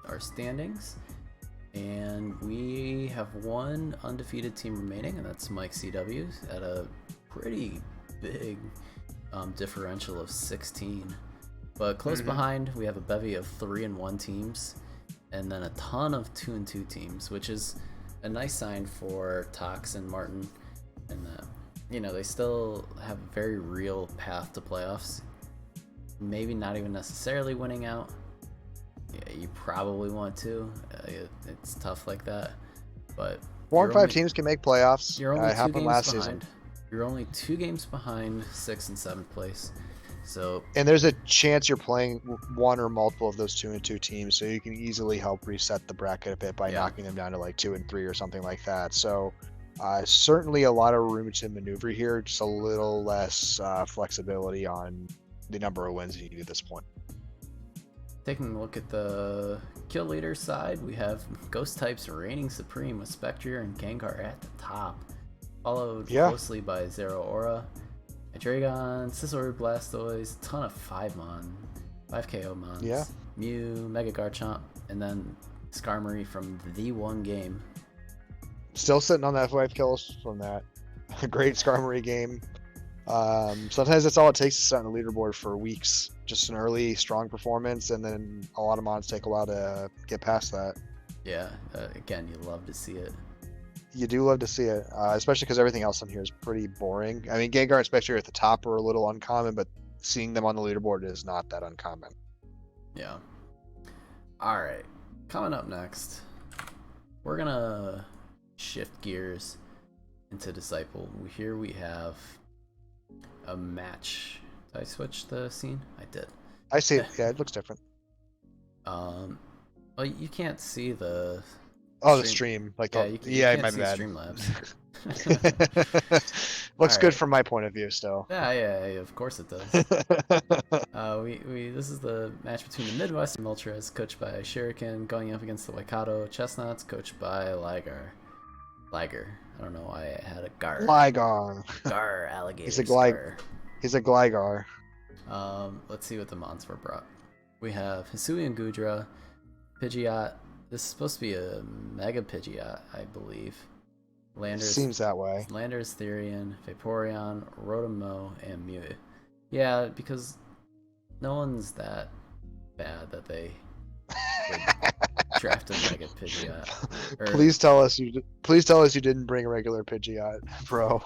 [SPEAKER 1] our standings, and we have one undefeated team remaining, and that's Mike CW at a pretty big differential of 16. But close behind, we have a bevy of 3-1 teams, and then a ton of 2-2 teams, which is a nice sign for Tox and Martin, and that they still have a very real path to playoffs. Maybe not even necessarily winning out. Yeah, you probably want to. It's tough like that. But
[SPEAKER 2] 4 and 5 teams can make playoffs.
[SPEAKER 1] You're only 2 games
[SPEAKER 2] last
[SPEAKER 1] behind.
[SPEAKER 2] season.
[SPEAKER 1] You're only 2 games behind 6th and 7th place. So,
[SPEAKER 2] and there's a chance you're playing one or multiple of those 2-2 teams, so you can easily help reset the bracket a bit by knocking them down to like 2 and 3 or something like that. So. Certainly a lot of room to maneuver here, just a little less flexibility on the number of wins you need at this point.
[SPEAKER 1] Taking a look at the kill leader side, we have Ghost types reigning supreme with Spectre and Gengar at the top, followed closely by Zero Aura, Dragon, Scizor, Blastoise, ton of 5 KO mons, Mew, Mega Garchomp, and then Skarmory from the one game.
[SPEAKER 2] Still sitting on that 5 kills from that. Great Skarmory game. Sometimes that's all it takes to sit on the leaderboard for weeks. Just an early, strong performance, and then a lot of mods take a while to get past that.
[SPEAKER 1] Yeah, again, you love to see it.
[SPEAKER 2] You do love to see it, especially because everything else on here is pretty boring. I mean, Gengar, especially at the top, are a little uncommon, but seeing them on the leaderboard is not that uncommon.
[SPEAKER 1] Yeah. All right, coming up next, we're gonna shift gears into Disciple. Here we have a match. Did I switch the scene? I did.
[SPEAKER 2] I see it. Yeah, it looks different.
[SPEAKER 1] Well, you can't see the
[SPEAKER 2] the stream. Like,
[SPEAKER 1] you can't
[SPEAKER 2] my
[SPEAKER 1] see
[SPEAKER 2] bad.
[SPEAKER 1] Streamlabs.
[SPEAKER 2] Looks good from my point of view still.
[SPEAKER 1] Yeah, of course it does. This is the match between the Midwestern Ultras, coached by Shuriken, going up against the Waikato Chestnuts, coached by Liger. I don't know why I had a Gar.
[SPEAKER 2] Ligar.
[SPEAKER 1] Gar alligator.
[SPEAKER 2] He's a Gligar.
[SPEAKER 1] Let's see what the mons were brought. We have Hisuian Gudra, Pidgeot. This is supposed to be a Mega Pidgeot, I believe. Landers
[SPEAKER 2] seems that way.
[SPEAKER 1] Landers, Therian, Vaporeon, Rotom-Mow, and Mew. Yeah, because no one's that bad that they would draft a Mega Pidgeot.
[SPEAKER 2] Please tell us you didn't bring a regular Pidgeot, bro.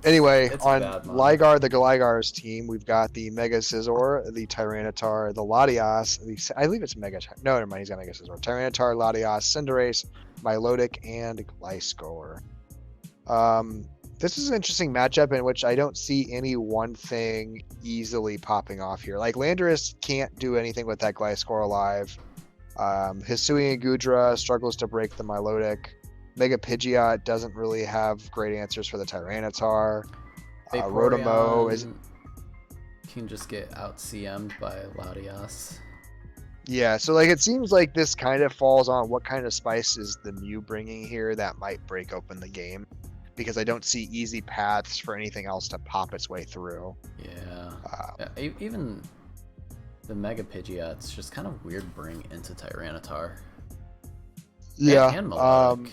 [SPEAKER 2] Anyway, on Ligar, the Gligar's team, we've got the Mega Scizor, the Tyranitar, the Latias. I believe it's Mega. No, never mind. He's got Mega Scizor. Tyranitar, Latias, Cinderace, Milotic, and Gliscor. This is an interesting matchup in which I don't see any one thing easily popping off here. Like, Landorus can't do anything with that Gliscor alive. Hisuian Gudra struggles to break the Milotic. Mega Pidgeot doesn't really have great answers for the Tyranitar. Rotomo
[SPEAKER 1] Vaporeon
[SPEAKER 2] is
[SPEAKER 1] can just get out CM'd by Latias.
[SPEAKER 2] yeah. So like it seems like this kind of falls on what kind of spice is the Mew bringing here that might break open the game, because I don't see easy paths for anything else to pop its way through.
[SPEAKER 1] Yeah. Even the Mega Pidgeot's just kind of weird bring into Tyranitar.
[SPEAKER 2] Yeah.
[SPEAKER 1] And Melodic.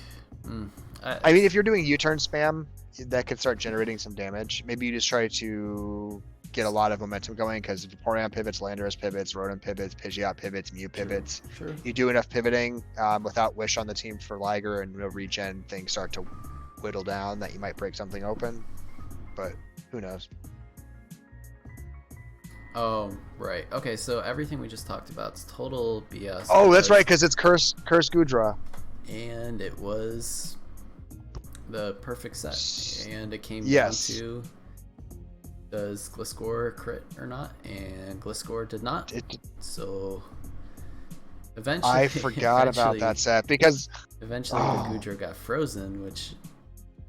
[SPEAKER 2] I mean, if you're doing U-turn spam, that could start generating some damage. Maybe you just try to get a lot of momentum going, because Vaporeon pivots, Landorus pivots, Rotom pivots, Pidgeot pivots, Mew pivots.
[SPEAKER 1] True.
[SPEAKER 2] You do enough pivoting without Wish on the team for Liger and no regen, things start to whittle down that you might break something open. But who knows?
[SPEAKER 1] Oh, right. Okay, so everything we just talked about is total BS.
[SPEAKER 2] Oh, that's right, because it's Curse Gudra.
[SPEAKER 1] And it was the perfect set. And it came
[SPEAKER 2] Yes.
[SPEAKER 1] down to, does Gliscor crit or not? And Gliscor did not. So eventually,
[SPEAKER 2] I forgot about that set because
[SPEAKER 1] eventually the Gudra got frozen, which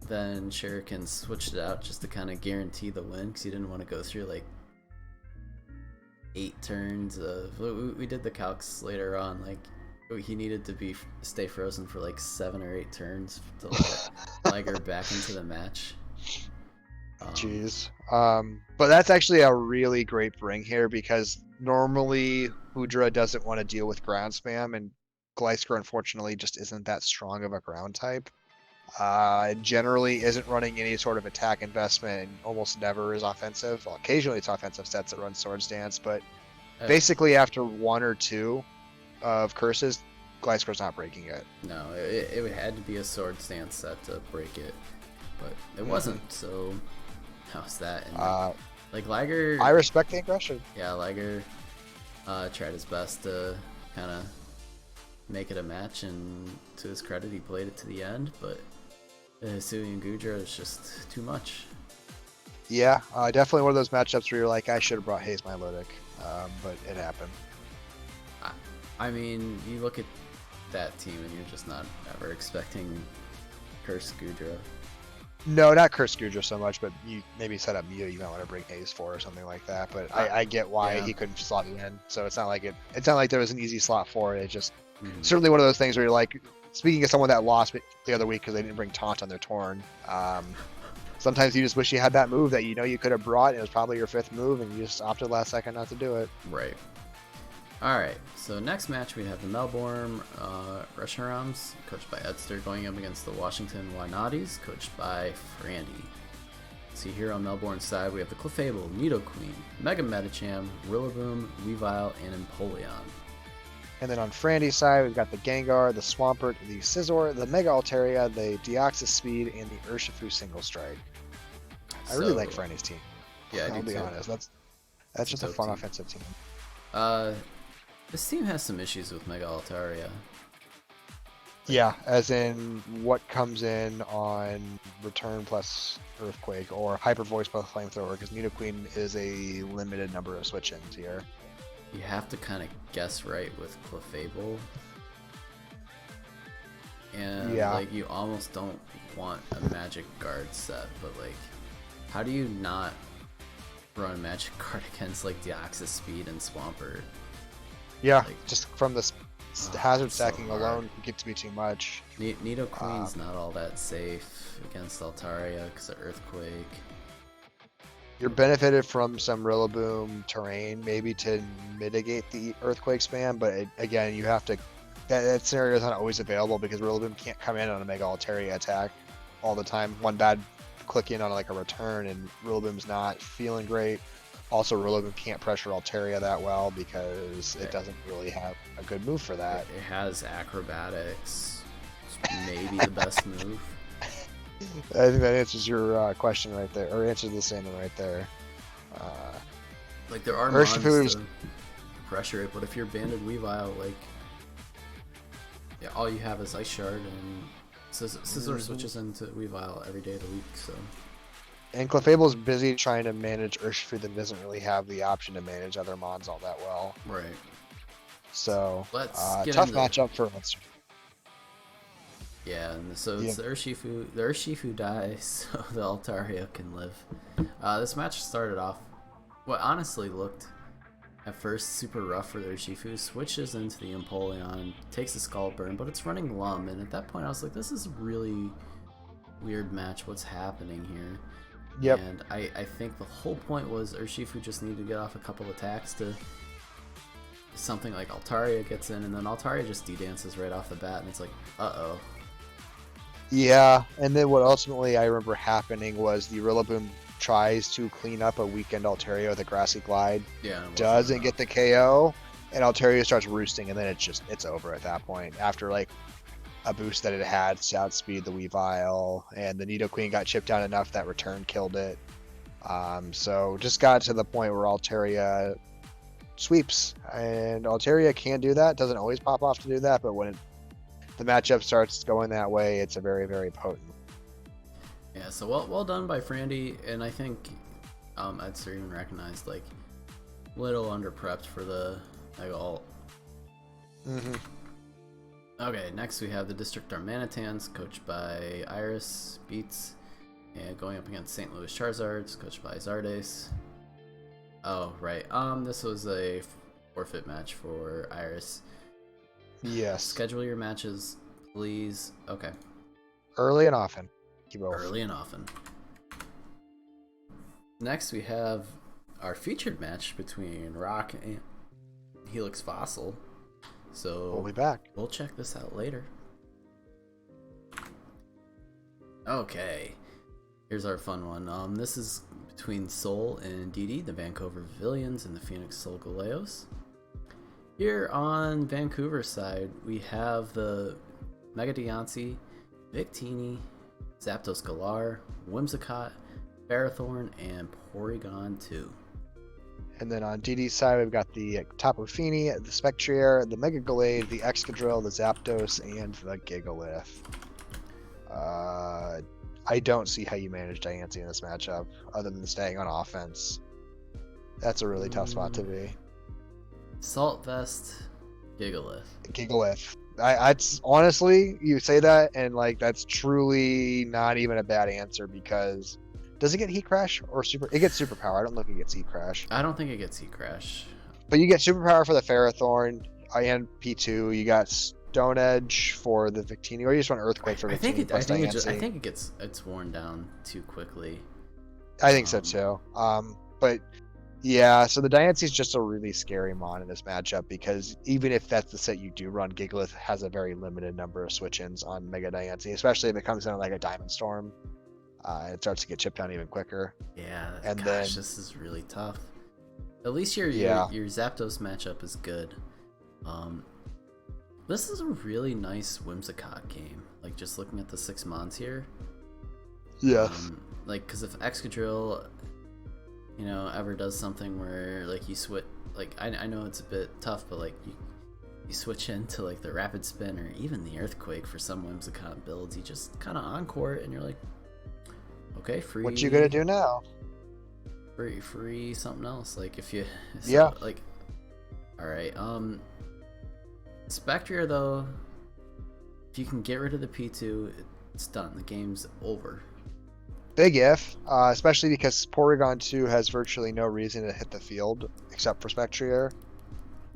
[SPEAKER 1] then Shuriken switched it out just to kind of guarantee the win, because he didn't want to go through like 8 turns of. We did the calcs later on, like he needed to stay frozen for like 7 or 8 turns to let Liger back into the match.
[SPEAKER 2] Jeez. But that's actually a really great bring here, because normally Hudra doesn't want to deal with ground spam, and Gliscor unfortunately just isn't that strong of a ground type. Generally isn't running any sort of attack investment, and almost never is offensive. Well, occasionally it's offensive sets that run Swords Dance, but basically after 1 or 2 of curses, Gliscor's not breaking it.
[SPEAKER 1] No, it had to be a Swords Dance set to break it, but it wasn't, so how's that? And like Liger,
[SPEAKER 2] I respect the aggression.
[SPEAKER 1] Yeah, Liger tried his best to kind of make it a match, and to his credit, he played it to the end, but the Hisuian Gudra is just too much.
[SPEAKER 2] Yeah, definitely one of those matchups where you're like, I should have brought Haze Milotic, but it happened.
[SPEAKER 1] I mean, you look at that team and you're just not ever expecting Curse Gudra.
[SPEAKER 2] No, not Curse Gudra so much, but you maybe set up Mew you might want to bring Haze for or something like that. But I get why he couldn't slot it in. So it's not like there was an easy slot for it. It just certainly one of those things where you're like, speaking of someone that lost the other week because they didn't bring Taunt on their Torn. Sometimes you just wish you had that move that you could have brought, and it was probably your 5th move, and you just opted last second not to do it.
[SPEAKER 1] Right. Alright, so next match we have the Melbourne Reshiram's, coached by Edster, going up against the Washington Wynatis, coached by Frandy. See here on Melbourne's side, we have the Clefable, Nidoqueen, Mega Medicham, Rillaboom, Weavile, and Empoleon.
[SPEAKER 2] And then on Frandy's side, we've got the Gengar, the Swampert, the Scizor, the Mega Altaria, the Deoxys Speed, and the Urshifu Single Strike. I really like Frandy's team.
[SPEAKER 1] Yeah,
[SPEAKER 2] I'll be honest. That's just a fun offensive team.
[SPEAKER 1] This team has some issues with Mega Altaria.
[SPEAKER 2] Yeah, as in what comes in on Return plus Earthquake, or Hyper Voice plus Flamethrower, because Nidoqueen is a limited number of switch-ins here.
[SPEAKER 1] You have to kind of guess right with Clefable. And like you almost don't want a Magic Guard set, but like how do you not run Magic Guard against like Deoxys Speed and Swampert?
[SPEAKER 2] Yeah, like, just from the hazard stacking alone gets to be too much.
[SPEAKER 1] Nidoqueen's not all that safe against Altaria because of Earthquake.
[SPEAKER 2] You're benefited from some Rillaboom terrain maybe to mitigate the Earthquake spam, but again, you have to. That scenario is not always available because Rillaboom can't come in on a Mega Altaria attack all the time. One bad click in on like a return, and Rillaboom's not feeling great. Also, Rillaboom can't pressure Altaria that well because it doesn't really have a good move for that.
[SPEAKER 1] It has Acrobatics, maybe the best move.
[SPEAKER 2] I think that answers your question right there, or answers the same one right there.
[SPEAKER 1] Like there are mons to pressure it, but if you're banded Weavile, like all you have is Ice Shard, and Scizor switches into Weavile every day of the week. So.
[SPEAKER 2] And Clefable's busy trying to manage Urshifu that doesn't really have the option to manage other mons all that well.
[SPEAKER 1] Right.
[SPEAKER 2] So
[SPEAKER 1] Let's
[SPEAKER 2] tough matchup for Urshifu.
[SPEAKER 1] Yeah, and so
[SPEAKER 2] Yeah.
[SPEAKER 1] it's the Urshifu. The Urshifu dies, so the Altaria can live. This match started off what honestly looked at first super rough for the Urshifu. Switches into the Empoleon, takes a Skull Burn, but it's running Lum, and at that point I was like, this is a really weird match. What's happening here?
[SPEAKER 2] Yep.
[SPEAKER 1] And I think the whole point was Urshifu just needed to get off a couple attacks to something like Altaria gets in, and then Altaria just D-dances right off the bat, and it's like, uh-oh.
[SPEAKER 2] Yeah, and then what ultimately I remember happening was the Rillaboom tries to clean up a weakened Altaria with a Grassy Glide,
[SPEAKER 1] Yeah, it
[SPEAKER 2] doesn't
[SPEAKER 1] wasn't
[SPEAKER 2] get the KO, and Altaria starts roosting, and then it's over at that point. After like a boost that it had to outspeed the Weavile, and the Nidoqueen got chipped down enough that return killed it. So just got to the point where Altaria sweeps, and Altaria can do that. Doesn't always pop off to do that, but when the matchup starts going that way, it's a very, very potent.
[SPEAKER 1] Yeah, so well done by Frandy, and I think Edster even recognized like little under prepped for the Mega Ult.
[SPEAKER 2] Mm-hmm.
[SPEAKER 1] Okay, next we have the District Darmanitans, coached by Iris Beats, and going up against St. Louis Charizards, coached by Zardes. Oh, right. This was a forfeit match for Iris.
[SPEAKER 2] Yes.
[SPEAKER 1] Schedule your matches, please. Okay.
[SPEAKER 2] Early and often.
[SPEAKER 1] Early and often. Next, we have our featured match between Rock and Helix Fossil. So
[SPEAKER 2] We'll be back.
[SPEAKER 1] We'll check this out later. Okay. Here's our fun one. This is between Soul and DD, the Vancouver Pavilions, and the Phoenix Soul Galeos. Here on Vancouver's side, we have the Mega Diancie, Victini, Zapdos Galar, Whimsicott, Ferrothorn, and Porygon 2.
[SPEAKER 2] And then on DD's side, we've got the Tapu Fini, the Spectrier, the Mega Gallade, the Excadrill, the Zapdos, and the Gigalith. I don't see how you manage Diancie in this matchup, other than staying on offense. That's a really tough spot to be.
[SPEAKER 1] Salt Vest, Gigalith.
[SPEAKER 2] Gigalith. It's honestly, you say that, and like that's truly not even a bad answer, because does it get Heat Crash or super? It gets Superpower. I don't think it gets Heat Crash.
[SPEAKER 1] I don't think it gets Heat Crash.
[SPEAKER 2] But you get Superpower for the Ferrothorn and P2. You got Stone Edge for the Victini, or you just want Earthquake for Victini.
[SPEAKER 1] I think it's worn down too quickly.
[SPEAKER 2] I think so too. But yeah, so the Diancie is just a really scary mon in this matchup, because even if that's the set you do run, Gigalith has a very limited number of switch-ins on Mega Diancie, especially if it comes in on like a Diamond Storm. It starts to get chipped down even quicker.
[SPEAKER 1] Yeah,
[SPEAKER 2] and
[SPEAKER 1] gosh, this is really tough. At least your Zapdos matchup is good. This is a really nice Whimsicott game. Like, just looking at the 6 mons here.
[SPEAKER 2] Yeah.
[SPEAKER 1] Like, because if Excadrill, ever does something where, like, you switch... Like, I know it's a bit tough, but, like, you switch into, like, the Rapid Spin or even the Earthquake for some Whimsicott builds, you just kind of encore it, and you're like, okay, free...
[SPEAKER 2] What you gonna do now?
[SPEAKER 1] Free something else. Like, if you... So,
[SPEAKER 2] yeah.
[SPEAKER 1] Like, alright, Spectrier, though, if you can get rid of the P2, it's done. The game's over.
[SPEAKER 2] Big if, especially because Porygon 2 has virtually no reason to hit the field except for Spectrier.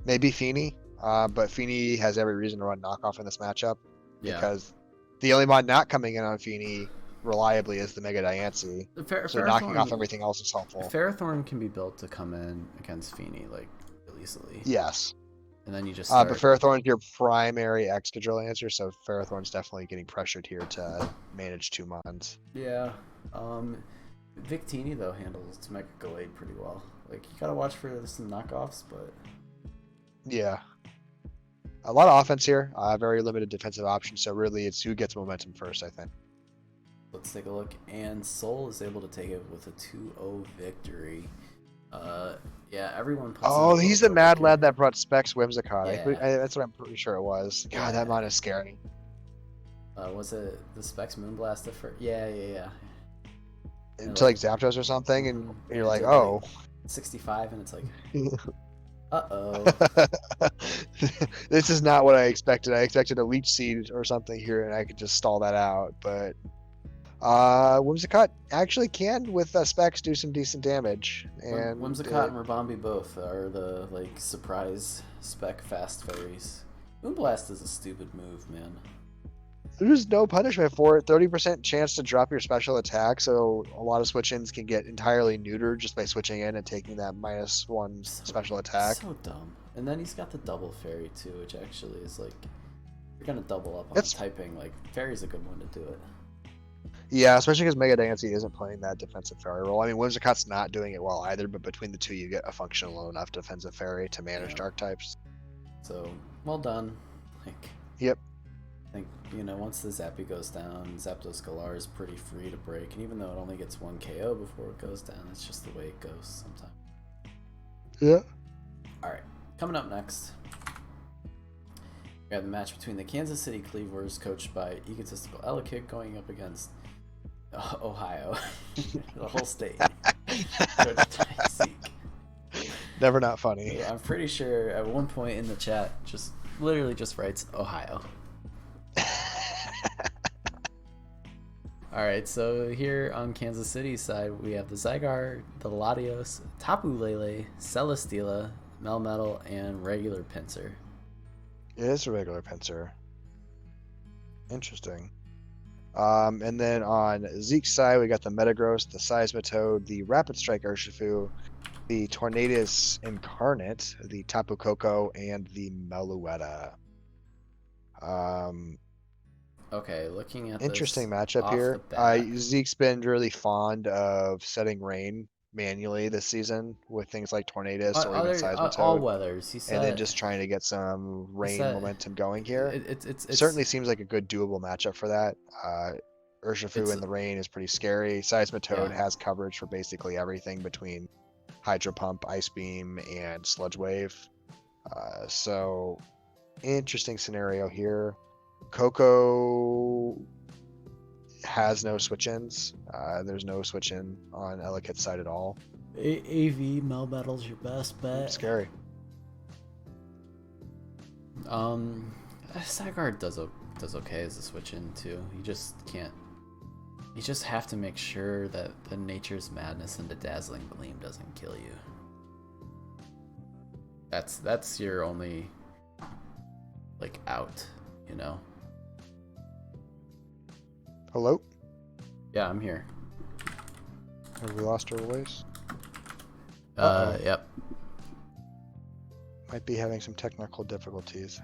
[SPEAKER 2] Maybe Fini, but Fini has every reason to run knockoff in this matchup, because the only mod not coming in on Fini reliably is the Mega Diancie. So knocking off everything else is helpful.
[SPEAKER 1] Ferrothorn can be built to come in against Fini, like, really easily.
[SPEAKER 2] Yes.
[SPEAKER 1] And then you just
[SPEAKER 2] but Ferrothorn's your primary Excadrill answer, so Ferrothorn's definitely getting pressured here to manage 2 mons.
[SPEAKER 1] Yeah. Victini, though, handles Mega Gallade pretty well. Like, you gotta watch for some knockoffs, but...
[SPEAKER 2] Yeah. A lot of offense here, very limited defensive options, so really it's who gets momentum first, I think.
[SPEAKER 1] Let's take a look, and Soul is able to take it with a 2-0 victory. Yeah, everyone puts
[SPEAKER 2] he's the mad lad that brought Specs Whimsicott.
[SPEAKER 1] Yeah.
[SPEAKER 2] That's what I'm pretty sure it was. God, that mod is scary.
[SPEAKER 1] Was it the Specs Moonblast for? Yeah.
[SPEAKER 2] Into like Zapdos or something, and you're like, oh.
[SPEAKER 1] 65, and it's like, Uh-oh.
[SPEAKER 2] This is not what I expected. I expected a leech seed or something here, and I could just stall that out. But Whimsicott actually can with specs do some decent damage. And
[SPEAKER 1] Whimsicott and Rabambi both are the like surprise spec fast fairies. Moonblast is a stupid move, man.
[SPEAKER 2] there's no punishment for it. 30% chance to drop your special attack, so a lot of switch-ins can get entirely neutered just by switching in and taking that -1 special attack.
[SPEAKER 1] So dumb. And then he's got the double fairy too, which actually is like you're gonna double up on
[SPEAKER 2] It's-
[SPEAKER 1] typing. Like fairy's a good one to do it.
[SPEAKER 2] Yeah, especially because Mega Dancy isn't playing that defensive fairy role. I mean, Whimsicott's not doing it well either, but between the two, you get a functional enough defensive fairy to manage
[SPEAKER 1] Yeah.
[SPEAKER 2] dark types.
[SPEAKER 1] So well done. Like
[SPEAKER 2] Yep.
[SPEAKER 1] I think, you know, once the Zappy goes down, Zapdos Galar is pretty free to break, and even though it only gets 1 KO before it goes down, it's just the way it goes sometimes.
[SPEAKER 2] Yeah.
[SPEAKER 1] Alright, coming up next, we have the match between the Kansas City Cleavers, coached by egotistical Elekid, going up against Ohio, the whole state, coached by Zeke.
[SPEAKER 2] Never not funny.
[SPEAKER 1] So I'm pretty sure at one point in the chat, just literally just writes Ohio. Alright, so here on Kansas City's side, we have the Zygarde, the Latios, Tapu Lele, Celesteela, Melmetal, and regular Pinsir.
[SPEAKER 2] It is a regular pincer. Interesting. And then on Zeke's side, we got the Metagross, the Seismitoad, the Rapid Strike Urshifu, the Tornadus Incarnate, the Tapu Koko, and the Meluetta.
[SPEAKER 1] Okay, looking at
[SPEAKER 2] Interesting
[SPEAKER 1] this
[SPEAKER 2] matchup
[SPEAKER 1] off
[SPEAKER 2] here.
[SPEAKER 1] the bat,
[SPEAKER 2] Zeke's been really fond of setting rain manually this season with things like Tornadus or even
[SPEAKER 1] all
[SPEAKER 2] Seismitoad,
[SPEAKER 1] weathers. He said,
[SPEAKER 2] and then just trying to get some rain
[SPEAKER 1] said-
[SPEAKER 2] momentum going here.
[SPEAKER 1] It's
[SPEAKER 2] Certainly seems like a good doable matchup for that. Urshifu
[SPEAKER 1] It's-
[SPEAKER 2] in the rain is pretty scary. Seismitoad
[SPEAKER 1] Yeah.
[SPEAKER 2] has coverage for basically everything between Hydro Pump, Ice Beam, and Sludge Wave. So interesting scenario here. Coco has no switch-ins. There's no switch-in on Elekid's side at all.
[SPEAKER 1] AV Melmetal's your best bet.
[SPEAKER 2] Scary.
[SPEAKER 1] Zygarde does okay as a switch in too. You just can't. You just have to make sure that the Nature's Madness and the Dazzling Gleam doesn't kill you. That's your only like out, you know.
[SPEAKER 2] Hello?
[SPEAKER 1] Yeah, I'm here.
[SPEAKER 2] Have we lost our voice? Uh-oh.
[SPEAKER 1] Yep.
[SPEAKER 2] Might be having some technical difficulties.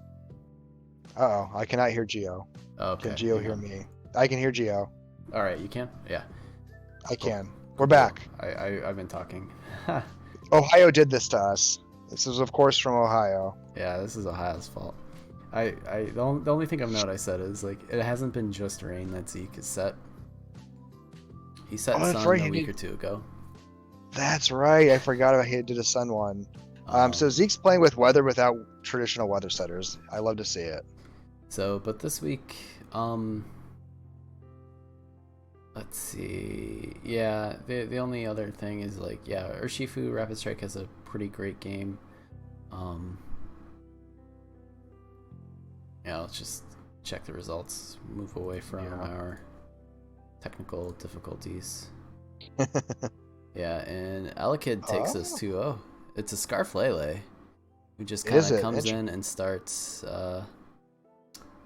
[SPEAKER 2] Uh-oh, I cannot hear Geo.
[SPEAKER 1] Okay.
[SPEAKER 2] Can Geo hear me? I can hear Geo.
[SPEAKER 1] All right, you can. Yeah.
[SPEAKER 2] I can. We're back.
[SPEAKER 1] I've been talking.
[SPEAKER 2] Ohio did this to us. This is, of course, from Ohio.
[SPEAKER 1] Yeah, this is Ohio's fault. The only thing I've noted I said is like it hasn't been just rain that Zeke is set. He set
[SPEAKER 2] that's
[SPEAKER 1] sun
[SPEAKER 2] right,
[SPEAKER 1] a
[SPEAKER 2] he
[SPEAKER 1] week
[SPEAKER 2] did.
[SPEAKER 1] or two ago.
[SPEAKER 2] That's right. I forgot about he did a sun one. So Zeke's playing with weather without traditional weather setters. I love to see it.
[SPEAKER 1] So, but this week, let's see. Yeah, the only other thing is like, yeah, Urshifu Rapid Strike has a pretty great game. Yeah, let's just check the results. Move away from our technical difficulties. Yeah, and Elekid takes this 2-0. It's a Scarflele who just kind of comes in and starts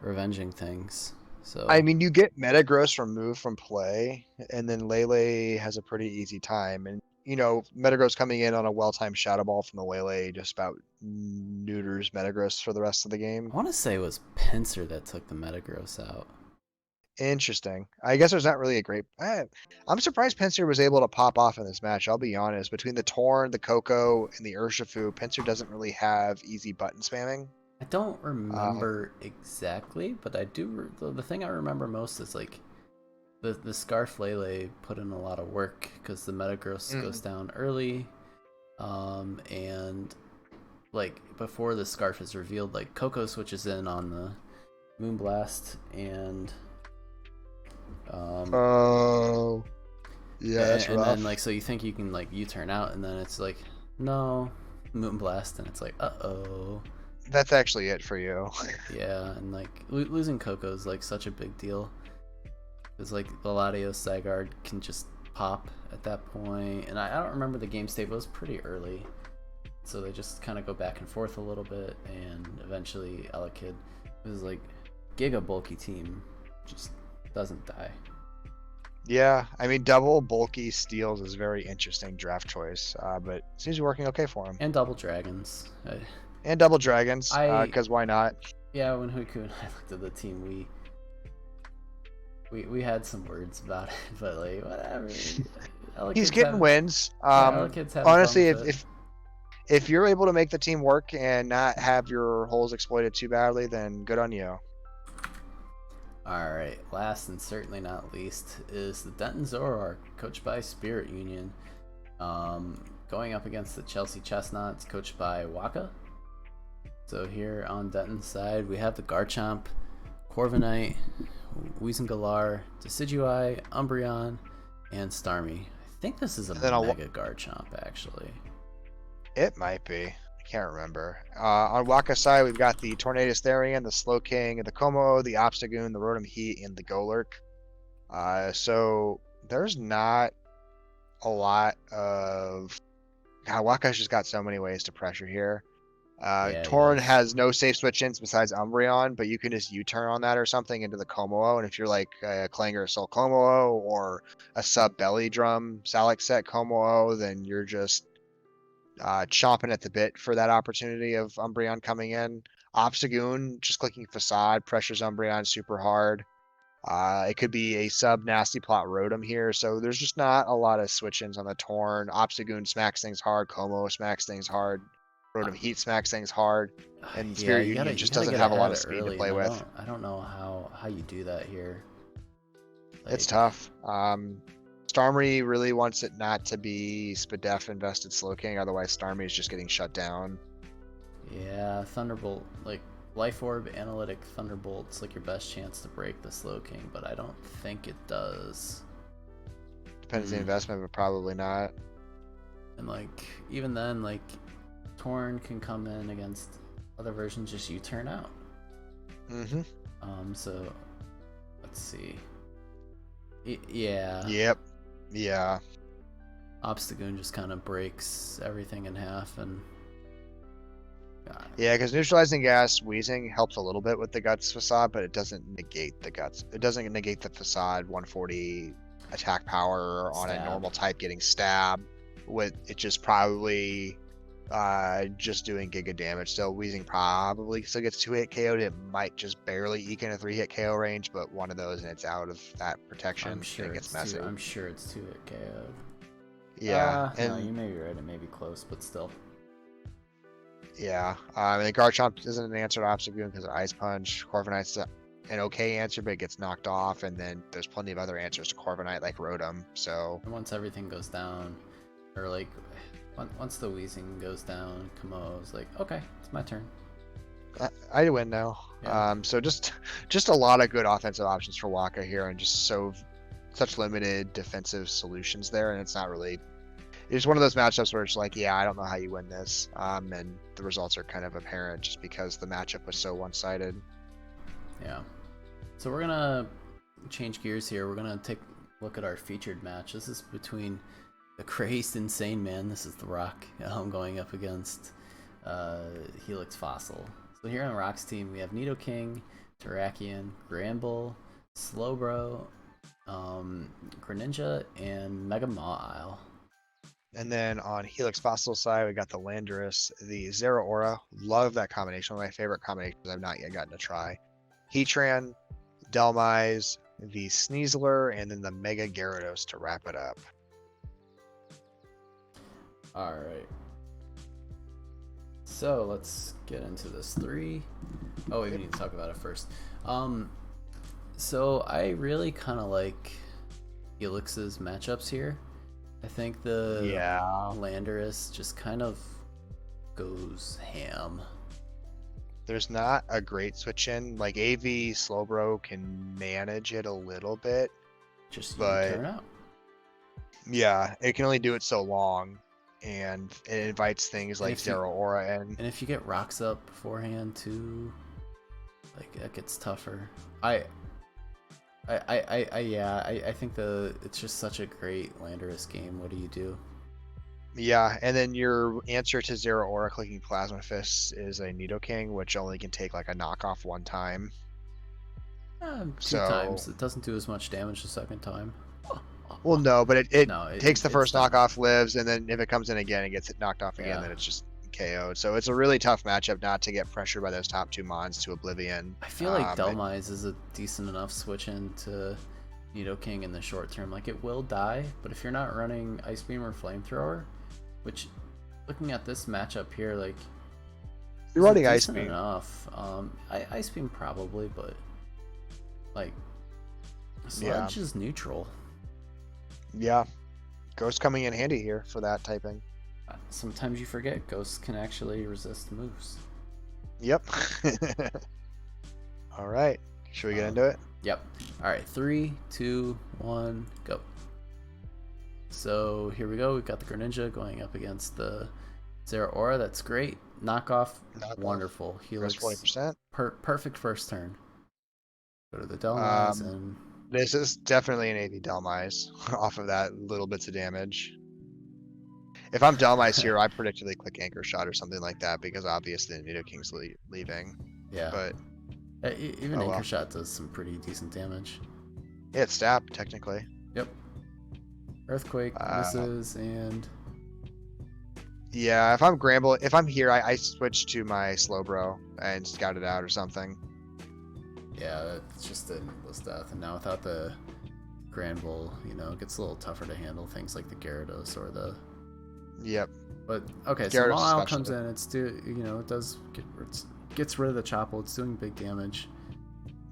[SPEAKER 1] revenging things. So
[SPEAKER 2] I mean, you get Metagross removed from play, and then Lele has a pretty easy time. And, you know, Metagross coming in on a well-timed Shadow Ball from the Lele just about neuters Metagross for the rest of the game.
[SPEAKER 1] I want to say it was Pinsir that took the Metagross out.
[SPEAKER 2] Interesting. I guess there's not really a great... I'm surprised Pinsir was able to pop off in this match, I'll be honest. Between the Torn, the Koko, and the Urshifu, Pinsir doesn't really have easy button spamming.
[SPEAKER 1] I don't remember exactly, but I do. The thing I remember most is like the Scarflele put in a lot of work because the Metagross goes down early, and like before the Scarf is revealed, like Coco switches in on the Moonblast and
[SPEAKER 2] Oh, yeah, that's
[SPEAKER 1] and
[SPEAKER 2] rough.
[SPEAKER 1] then like so you think you can like U-turn out, and then it's like no, Moonblast, and it's like, uh-oh.
[SPEAKER 2] That's actually it for you.
[SPEAKER 1] Yeah, and like losing Coco is like such a big deal. Because like the Latios Zygarde can just pop at that point, and I don't remember the game state, but it was pretty early. So they just kind of go back and forth a little bit, and eventually Elekid, who's like giga bulky team, just doesn't die.
[SPEAKER 2] Yeah, I mean, double bulky steals is a very interesting draft choice, but it seems to be working okay for him.
[SPEAKER 1] And double dragons.
[SPEAKER 2] And double dragons, because why not?
[SPEAKER 1] Yeah, when Huiku and I looked at the team, we had some words about it, but like whatever.
[SPEAKER 2] He's getting wins.
[SPEAKER 1] Elekid's having
[SPEAKER 2] Honestly,
[SPEAKER 1] fun with it.
[SPEAKER 2] if you're able to make the team work and not have your holes exploited too badly, then good on you.
[SPEAKER 1] Alright, last and certainly not least is the Denton Zoroark, coached by Spirit Union. Going up against the Chelsea Chestnuts, coached by Waka. So here on Denton's side, we have the Garchomp, Corviknight, Weezing, Decidueye, Umbreon, and Starmie. I think this is a Mega Garchomp, actually.
[SPEAKER 2] It might be. I can't remember. On Waka's side, we've got the Tornadus Therian, the Slowking, the Como, the Obstagoon, the Rotom Heat, and the Golurk. So there's not a lot of... God, Waka's just got so many ways to pressure here. Torn has no safe switch-ins besides Umbreon, but you can just U-turn on that or something into the Como, and if you're like a Clanger Soul Como or a sub Belly Drum Salix set Como, then you're just chomping at the bit for that opportunity of Umbreon coming in. Obstagoon, just clicking Facade, pressures Umbreon super hard. It could be a sub Nasty Plot Rotom here, so there's just not a lot of switch-ins on the Torn. Obstagoon smacks things hard, Como smacks things hard, Rotom Heat smacks things hard, and Spirit Union just doesn't have a lot of speed to play with.
[SPEAKER 1] I don't know how you do that here.
[SPEAKER 2] Like, it's tough. Starmie really wants it not to be Spadef invested Slowking, otherwise Starmie is just getting shut down.
[SPEAKER 1] Yeah, Thunderbolt, like Life Orb, Analytic, Thunderbolt's like your best chance to break the Slowking, but I don't think it does.
[SPEAKER 2] Depends on the investment, but probably not.
[SPEAKER 1] And like, even then, like, Torn can come in against other versions, just U-turn out.
[SPEAKER 2] Mm-hmm.
[SPEAKER 1] So, let's see. Yeah.
[SPEAKER 2] Yep. Yeah.
[SPEAKER 1] Obstagoon just kind of breaks everything in half, and
[SPEAKER 2] yeah, because neutralizing gas, Wheezing helps a little bit with the Guts Facade, but it doesn't negate the Guts. It doesn't negate the Facade 140 attack power on a normal type getting stabbed. With it just probably just doing giga damage. So Wheezing probably still gets 2-hit KO'd. It might just barely eke in a 3-hit KO range, but one of those and it's out of that protection.
[SPEAKER 1] I'm sure
[SPEAKER 2] it gets messy.
[SPEAKER 1] I'm sure it's 2-hit KO'd.
[SPEAKER 2] Yeah.
[SPEAKER 1] No, you may be right. It may be close, but still.
[SPEAKER 2] Yeah. I mean, Garchomp isn't an answer to Obstagoon because of Ice Punch. Corviknight's an okay answer, but it gets knocked off, and then there's plenty of other answers to Corviknight like Rotom. So
[SPEAKER 1] and once everything goes down, or like once the Wheezing goes down, Kamo's like, okay, it's my turn.
[SPEAKER 2] I win now.
[SPEAKER 1] Yeah.
[SPEAKER 2] So just a lot of good offensive options for Waka here, and just such limited defensive solutions there, and it's not really. It's one of those matchups where it's like, yeah, I don't know how you win this, and the results are kind of apparent just because the matchup was so one-sided.
[SPEAKER 1] Yeah. So we're gonna change gears here. We're gonna take a look at our featured match. This is between the crazed insane man. This is the Rock. Going up against Helix Fossil. So here on Rock's team, we have Nidoking, Terrakion, Granbull, Slowbro, Greninja, and Mega Mawile.
[SPEAKER 2] And then on Helix Fossil side, we got the Landorus, the Zeraora. Love that combination. One of my favorite combinations I've not yet gotten to try. Heatran, Delmise, the Sneasler, and then the Mega Gyarados to wrap it up.
[SPEAKER 1] Alright. So let's get into this 3. Oh, we need to talk about it first. So I really kind of like Helix's matchups here. I think the Landorus just kind of goes ham.
[SPEAKER 2] There's not a great switch in. Like AV Slowbro can manage it a little bit.
[SPEAKER 1] Turn out.
[SPEAKER 2] Yeah, it can only do it so long. and it invites things
[SPEAKER 1] And
[SPEAKER 2] like
[SPEAKER 1] if you-
[SPEAKER 2] Zero Aura in.
[SPEAKER 1] And if you get rocks up beforehand too, like that gets tougher. I think it's just such a great Landorus game. What do you do?
[SPEAKER 2] Yeah, and then your answer to Zero Aura clicking Plasma Fists is a Nidoking, which only can take like a knockoff one time.
[SPEAKER 1] Two times. It doesn't do as much damage the second time.
[SPEAKER 2] Well, no, but it
[SPEAKER 1] No,
[SPEAKER 2] takes the
[SPEAKER 1] it's
[SPEAKER 2] first
[SPEAKER 1] done.
[SPEAKER 2] knockoff, lives, and then if it comes in again and gets it knocked off again,
[SPEAKER 1] Yeah.
[SPEAKER 2] then it's just KO'd. So it's a really tough matchup not to get pressured by those top 2 mons to oblivion.
[SPEAKER 1] I feel like Delmise is a decent enough switch into Nidoking in the short term. Like, it will die, but if you're not running Ice Beam or Flamethrower, which, looking at this matchup here, like,
[SPEAKER 2] you're running Ice
[SPEAKER 1] decent
[SPEAKER 2] Beam
[SPEAKER 1] enough. Ice Beam probably, but like, Sludge is neutral.
[SPEAKER 2] Yeah, Ghost coming in handy here for that typing.
[SPEAKER 1] Sometimes you forget Ghosts can actually resist moves.
[SPEAKER 2] Yep. All right, should we get into it?
[SPEAKER 1] Yep. All right, 3, 2, 1, go. So here we go. We've got the Greninja going up against the Zero Aura. That's great. Knockoff, wonderful. He looks
[SPEAKER 2] 20%.
[SPEAKER 1] Perfect first turn. Go to the Delmise and
[SPEAKER 2] this is definitely an AV Delmise off of that little bits of damage. If I'm Delmise here, I predictably click Anchor Shot or something like that because obviously Nidoking's leaving.
[SPEAKER 1] Yeah.
[SPEAKER 2] But
[SPEAKER 1] even Anchor Shot does some pretty decent damage.
[SPEAKER 2] Yeah, it's stab technically.
[SPEAKER 1] Yep. Earthquake misses and.
[SPEAKER 2] Yeah, if I'm Gramble, if I'm here, I switch to my Slowbro and scout it out or something.
[SPEAKER 1] Yeah, it's just a needless death. And now without the Granbull, it gets a little tougher to handle things like the Gyarados or the.
[SPEAKER 2] Yep.
[SPEAKER 1] But okay, so Mawile comes in. It gets rid of the Chople. It's doing big damage.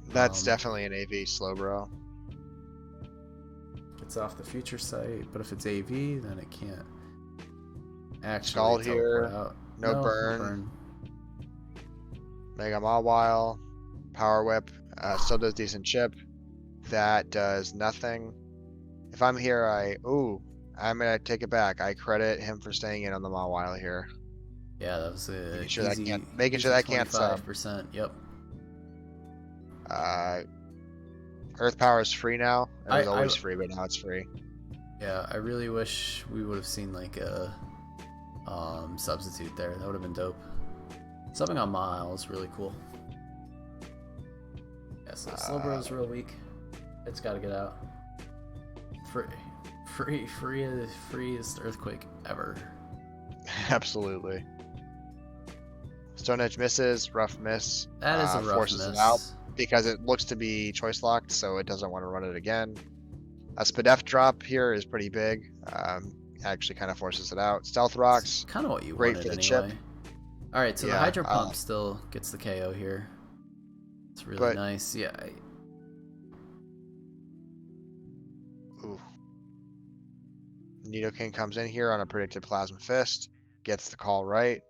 [SPEAKER 2] That's definitely an AV Slowbro.
[SPEAKER 1] It's off the future sight, but if it's AV, then it can't actually
[SPEAKER 2] Scald here.
[SPEAKER 1] Out.
[SPEAKER 2] No burn. Mega Mawile. Power Whip. Still does decent chip. That does nothing. If I'm here, I'm gonna take it back. I credit him for staying in on the Mawile here.
[SPEAKER 1] Yeah, that was a
[SPEAKER 2] making sure that can't sub.
[SPEAKER 1] 25%. Yep.
[SPEAKER 2] Earth Power is free now. It was always free, but now it's free.
[SPEAKER 1] Yeah, I really wish we would have seen like a substitute there. That would have been dope. Subbing on Mawile is really cool. Yeah, so Slowbro's real weak. It's got to get out. Freest Earthquake ever.
[SPEAKER 2] Absolutely. Stone Edge misses, rough miss.
[SPEAKER 1] That is a rough
[SPEAKER 2] forces
[SPEAKER 1] miss.
[SPEAKER 2] It out because it looks to be choice locked, so it doesn't want to run it again. A Spadef drop here is pretty big. Actually kind of forces it out. Stealth Rocks.
[SPEAKER 1] Kind of what you
[SPEAKER 2] great
[SPEAKER 1] wanted
[SPEAKER 2] for the
[SPEAKER 1] anyway.
[SPEAKER 2] chip.
[SPEAKER 1] All right, so the Hydro Pump still gets the KO here. It's really nice. Yeah.
[SPEAKER 2] Ooh. Nidoking comes in here on a predicted Plasma Fist. Gets the call right.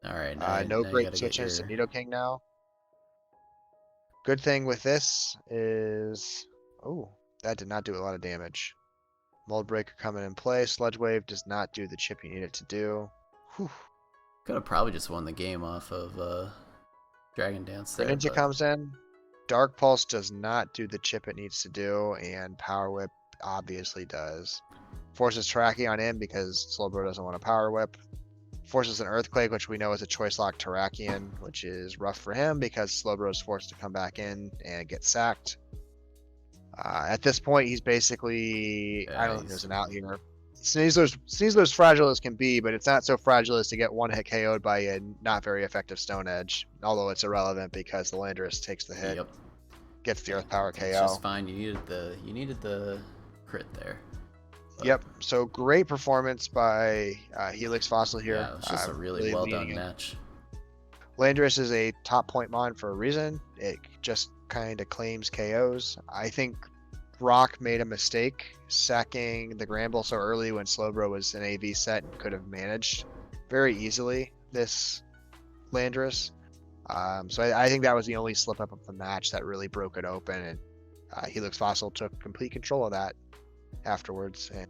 [SPEAKER 1] All right.
[SPEAKER 2] No great switches to Nidoking now. Good thing with this is... Oh, that did not do a lot of damage. Mold Breaker coming in play. Sludge Wave does not do the chip you need it to do. Whew.
[SPEAKER 1] Could have probably just won the game off of Dragon Dance there.
[SPEAKER 2] Ninja comes in. Dark Pulse does not do the chip it needs to do, and Power Whip obviously does. Forces Teraki on in because Slowbro doesn't want a Power Whip. Forces an Earthquake, which we know is a choice lock Terrakion, which is rough for him because Slowbro is forced to come back in and get sacked. At this point, he's basically... I don't think there's an out here. Sneasler's fragile as can be, but it's not so fragile as to get one hit KO'd by a not very effective Stone Edge. Although it's irrelevant because the Landorus takes the hit, gets the Earth Power KO.
[SPEAKER 1] It's just fine. You needed the crit there.
[SPEAKER 2] But, yep. So great performance by Helix Fossil here.
[SPEAKER 1] Yeah, it's just a really well done match.
[SPEAKER 2] Landorus is a top point mon for a reason. It just kind of claims KOs. I think Brock made a mistake sacking the Granbull so early when Slowbro was an AV set and could have managed very easily this Landorus. So I think that was the only slip up of the match that really broke it open, and Helix Fossil took complete control of that afterwards and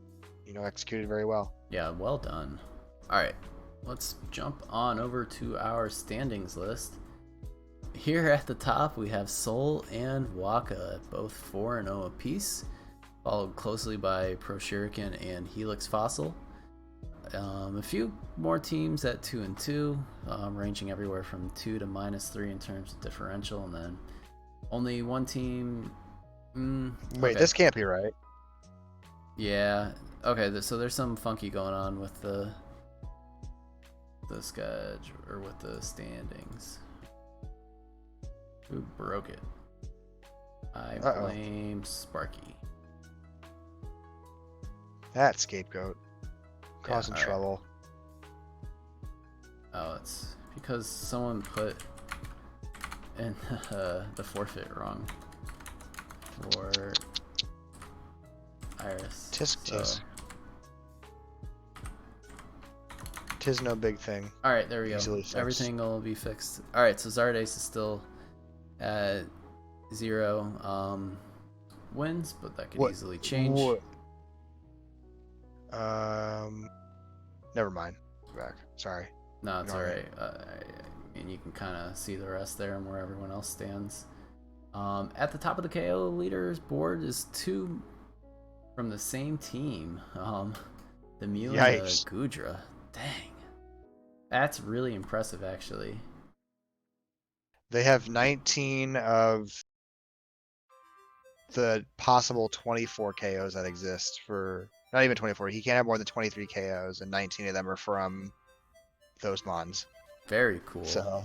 [SPEAKER 2] executed very well.
[SPEAKER 1] Yeah, well done. Alright, let's jump on over to our standings list. Here at the top, we have Soul and Waka, both 4-0 apiece, followed closely by Pro Shuriken and Helix Fossil. A few more teams at 2-2, ranging everywhere from 2 to -3 in terms of differential, and then only one team.
[SPEAKER 2] Wait,
[SPEAKER 1] okay.
[SPEAKER 2] this can't be right.
[SPEAKER 1] Yeah. Okay. So there's some funky going on with the schedule or with the standings. Who broke it? I blame Sparky.
[SPEAKER 2] That scapegoat causing
[SPEAKER 1] Yeah,
[SPEAKER 2] trouble.
[SPEAKER 1] Oh, it's because someone put in the forfeit wrong for Iris.
[SPEAKER 2] Tis no big thing.
[SPEAKER 1] All right, there we go.
[SPEAKER 2] Easily fixed.
[SPEAKER 1] Everything will be fixed. All right, so Zardes is still at 0 wins, but that could easily change.
[SPEAKER 2] Never mind. Back. Sorry.
[SPEAKER 1] No, it's all right. I mean, you can kind of see the rest there and where everyone else stands. At the top of the KO leaders board is 2 from the same team. The Mew and the Gudra. Dang. That's really impressive, actually.
[SPEAKER 2] They have 19 of the possible 24 KOs that exist for... Not even 24. He can't have more than 23 KOs, and 19 of them are from those mons.
[SPEAKER 1] Very cool.
[SPEAKER 2] So,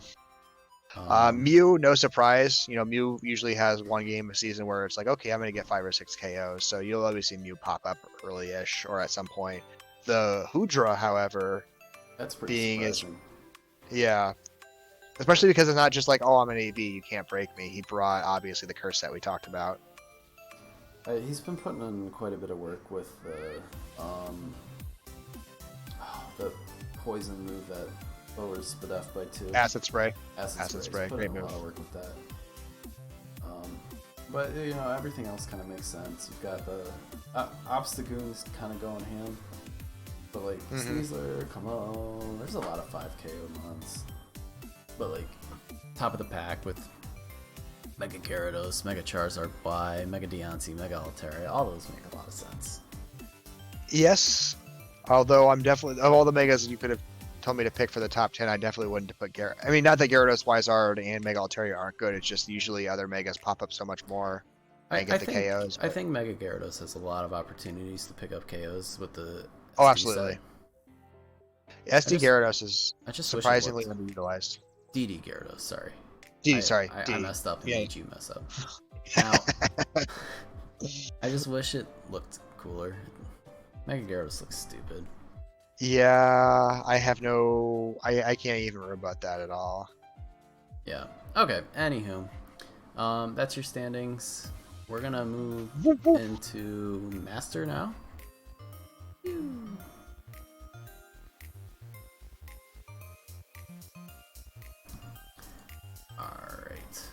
[SPEAKER 2] Mew, no surprise. You know, Mew usually has one game a season where it's like, okay, I'm going to get 5 or 6 KOs. So you'll always see Mew pop up early-ish or at some point. The Hudra, however,
[SPEAKER 1] that's pretty surprising.
[SPEAKER 2] Yeah. Especially because it's not just like, oh, I'm an AV, you can't break me. He brought, obviously, the curse set we talked about.
[SPEAKER 1] He's been putting in quite a bit of work with the poison move that lowers Spadef by 2.
[SPEAKER 2] Acid spray.
[SPEAKER 1] Acid spray.
[SPEAKER 2] Great move.
[SPEAKER 1] A lot of work with that. But you know, everything else kind of makes sense. You've got the Obstagoon's kind of going ham, but like Sneasler, come on, there's a lot of 5 KO mons. But like top of the pack with Mega Gyarados, Mega Charizard Y, Mega Deontay, Mega Altaria, all those make a lot of sense.
[SPEAKER 2] Yes, although I'm definitely, of all the Megas you could have told me to pick for the top 10, I definitely wouldn't have put Gyarados. I mean, not that Gyarados, Wyzard, and Mega Altaria aren't good, it's just usually other Megas pop up so much more and get the KOs.
[SPEAKER 1] I think Mega Gyarados has a lot of opportunities to pick up KOs with the
[SPEAKER 2] SD absolutely. Set. SD Gyarados is surprisingly underutilized.
[SPEAKER 1] DD Gyarados, sorry.
[SPEAKER 2] I
[SPEAKER 1] messed up and made you mess up. Now, I just wish it looked cooler. Mega Gyarados looks stupid.
[SPEAKER 2] Yeah, I have no... I can't even rebut that at all.
[SPEAKER 1] Yeah. Okay, anywho. That's your standings. We're gonna move into Master now. Alright.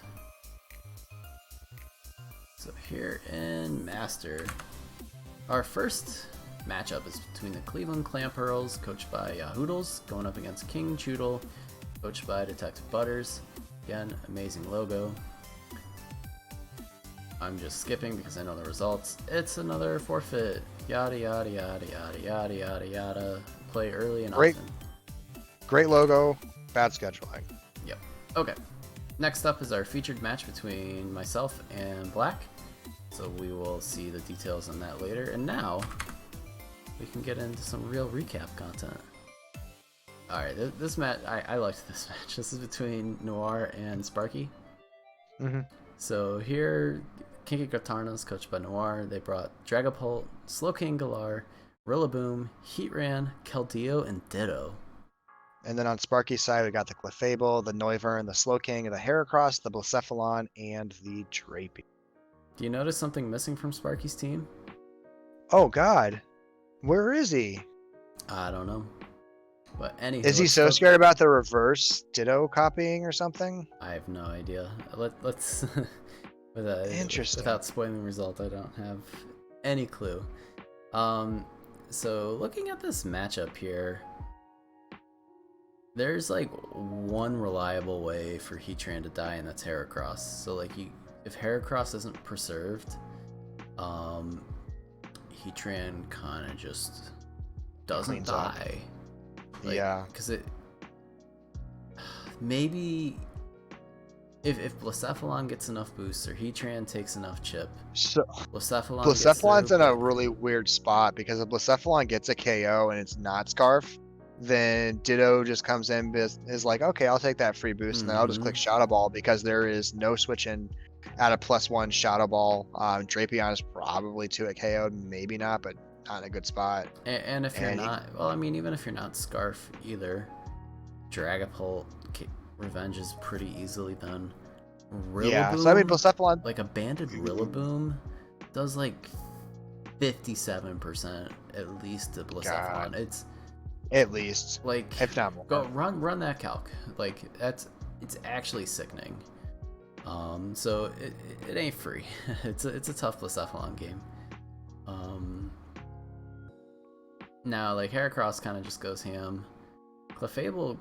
[SPEAKER 1] So here in Master, our first matchup is between the Cleveland Clampearls, coached by Yahoodles, going up against King Choodle, coached by Detective Butters. Again, amazing logo. I'm just skipping because I know the results. It's another forfeit. Yada yada yada yada yada yada yada. Play early and often.
[SPEAKER 2] Great logo, bad scheduling.
[SPEAKER 1] Yep. Okay. Next up is our featured match between myself and Black. So we will see the details on that later. And now we can get into some real recap content. Alright, this match, I liked this match. This is between Noir and Sparky. So here, Kinky Gartarnas, coached by Noir, they brought Dragapult, Slowking Galar, Rillaboom, Heatran, Keldeo, and Ditto.
[SPEAKER 2] And then on Sparky's side, we got the Clefable, the Noivern, the Slowking, the Heracross, the Blacephalon, and the Drapey.
[SPEAKER 1] Do you notice something missing from Sparky's team?
[SPEAKER 2] Oh god. Where is he?
[SPEAKER 1] I don't know. But anyway,
[SPEAKER 2] is he so scared about the reverse Ditto copying or something?
[SPEAKER 1] I have no idea. Let's
[SPEAKER 2] Interesting.
[SPEAKER 1] Without spoiling the result, I don't have any clue. So looking at this matchup here, There's like one reliable way for Heatran to die, and that's Heracross. So like if Heracross isn't preserved, Heatran kind of just doesn't
[SPEAKER 2] Cleans up.
[SPEAKER 1] die. Like,
[SPEAKER 2] Yeah.
[SPEAKER 1] because it maybe if Blacephalon gets enough boosts or Heatran takes enough chip,
[SPEAKER 2] So
[SPEAKER 1] Blacephalon
[SPEAKER 2] Blacephalon's
[SPEAKER 1] gets
[SPEAKER 2] in a
[SPEAKER 1] through,
[SPEAKER 2] really weird spot because if Blacephalon gets a KO and it's not Scarf, then Ditto just comes in is like, okay, I'll take that free boost, and then I'll just click Shadow Ball because there is no switching at a +1 Shadow Ball. Drapion is probably to a KO, maybe not, but not in a good spot.
[SPEAKER 1] and if you're not, well, I mean, even if you're not Scarf either, Dragapult Revenge is pretty easily done. Rillaboom,
[SPEAKER 2] Yeah, so I mean, Blacephalon,
[SPEAKER 1] like a banded Rillaboom does like 57% at least to Blacephalon. It's
[SPEAKER 2] at least,
[SPEAKER 1] like,
[SPEAKER 2] if not more.
[SPEAKER 1] go run that calc. Like it's actually sickening. So it ain't free. it's a tough Blacephalon game. Now like Heracross kind of just goes ham. Clefable,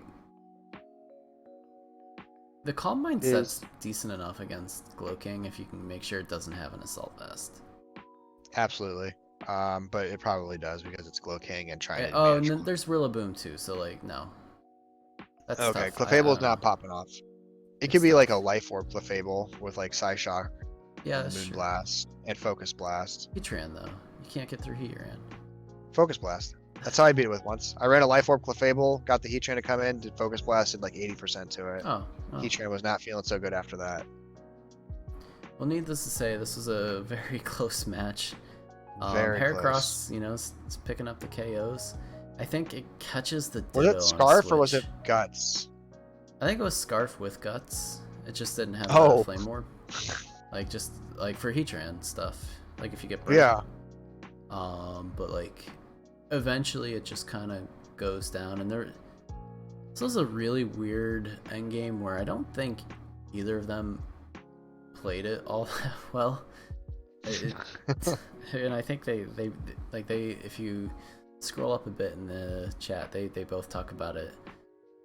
[SPEAKER 1] the Calm Mindset's decent enough against Glowking if you can make sure it doesn't have an Assault Vest.
[SPEAKER 2] Absolutely. But it probably does because it's Glowking and trying to
[SPEAKER 1] Oh, and then there's Rillaboom too, so like, no. That's
[SPEAKER 2] okay,
[SPEAKER 1] tough.
[SPEAKER 2] Clefable's not popping off. It could be like a Life Orb Clefable with like Psyshock,
[SPEAKER 1] yeah,
[SPEAKER 2] Moon Blast, and Focus Blast.
[SPEAKER 1] Heatran though, you can't get through Heatran.
[SPEAKER 2] Focus Blast. That's how I beat it with once. I ran a Life Orb Clefable, got the Heatran to come in, did Focus Blast, did like 80% to it.
[SPEAKER 1] Oh.
[SPEAKER 2] Heatran was not feeling so good after that.
[SPEAKER 1] Well, needless to say, this was a very close match.
[SPEAKER 2] Very
[SPEAKER 1] Heracross,
[SPEAKER 2] close.
[SPEAKER 1] you know, is picking up the KOs. I think it catches the Ditto.
[SPEAKER 2] Was it Scarf or was
[SPEAKER 1] Switch.
[SPEAKER 2] it Guts?
[SPEAKER 1] I think it was Scarf with Guts. It just didn't have
[SPEAKER 2] Oh.
[SPEAKER 1] the Flame Orb. Like, just like for Heatran stuff. Like if you get burnt.
[SPEAKER 2] Yeah.
[SPEAKER 1] But like eventually it just kind of goes down, and this was a really weird endgame where I don't think either of them played it all that well. And I think they if you scroll up a bit in the chat, they both talk about it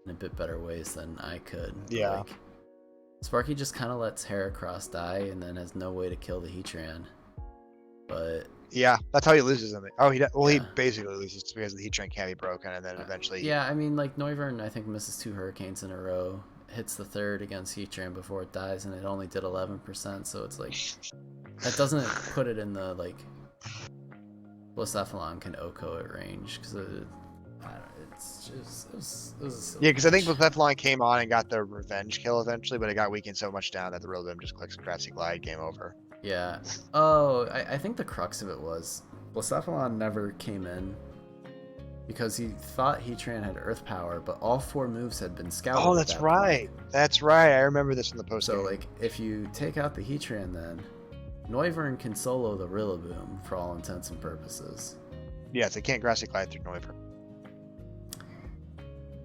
[SPEAKER 1] in a bit better ways than I could.
[SPEAKER 2] Yeah.
[SPEAKER 1] But, like, Sparky just kind of lets Heracross die and then has no way to kill the Heatran. But
[SPEAKER 2] Yeah, that's how he loses them. Oh, he
[SPEAKER 1] Yeah.
[SPEAKER 2] basically loses because the Heatran can't be broken, and then eventually.
[SPEAKER 1] Yeah, I mean, like Noivern, I think misses 2 Hurricanes in a row, hits the third against Heatran before it dies, and it only did 11%. So it's like that doesn't put it in the like Blacephalon can OHKO at range because it's just it was
[SPEAKER 2] Yeah, because I think Blacephalon came on and got the revenge kill eventually, but it got weakened so much down that the Rillaboom just clicks Grassy Glide, game over.
[SPEAKER 1] Yeah. Oh, I think the crux of it was Blacephalon never came in because he thought Heatran had Earth Power, but all 4 moves had been scouted.
[SPEAKER 2] Oh,
[SPEAKER 1] at
[SPEAKER 2] that's
[SPEAKER 1] that
[SPEAKER 2] right.
[SPEAKER 1] point.
[SPEAKER 2] That's right. I remember this in the post.
[SPEAKER 1] So like, if you take out the Heatran, then Noivern can solo the Rillaboom for all intents and purposes.
[SPEAKER 2] Yes, it can't Grassy Glide through Noivern.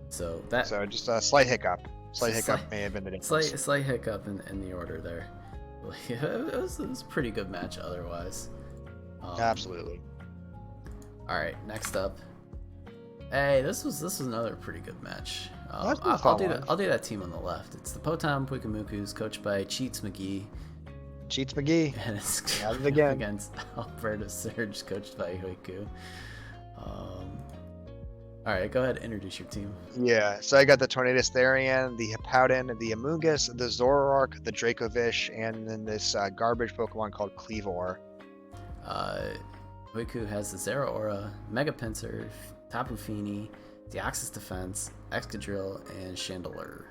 [SPEAKER 1] So
[SPEAKER 2] just a slight hiccup. Slight hiccup may have been the difference.
[SPEAKER 1] slight hiccup in the order there. It was a pretty good match otherwise.
[SPEAKER 2] Absolutely.
[SPEAKER 1] All right, next up. Hey, this was another pretty good match.
[SPEAKER 2] I'll
[SPEAKER 1] do that team on the left. It's the Potam Puikamukus, coached by Cheats McGee.
[SPEAKER 2] Cheats McGee.
[SPEAKER 1] And it's
[SPEAKER 2] At it again.
[SPEAKER 1] against Alberta Surge, coached by Hoiku. All right, go ahead and introduce your team.
[SPEAKER 2] Yeah, so I got the Tornadus Therian, the Hippowdon, the Amoonguss, the Zoroark, the Dracovish, and then this garbage Pokemon called Cleavor.
[SPEAKER 1] Hoiku has the Zeraora, Mega Pinsir, Tapu Fini, Deoxys Defense, Excadrill, and Chandelure.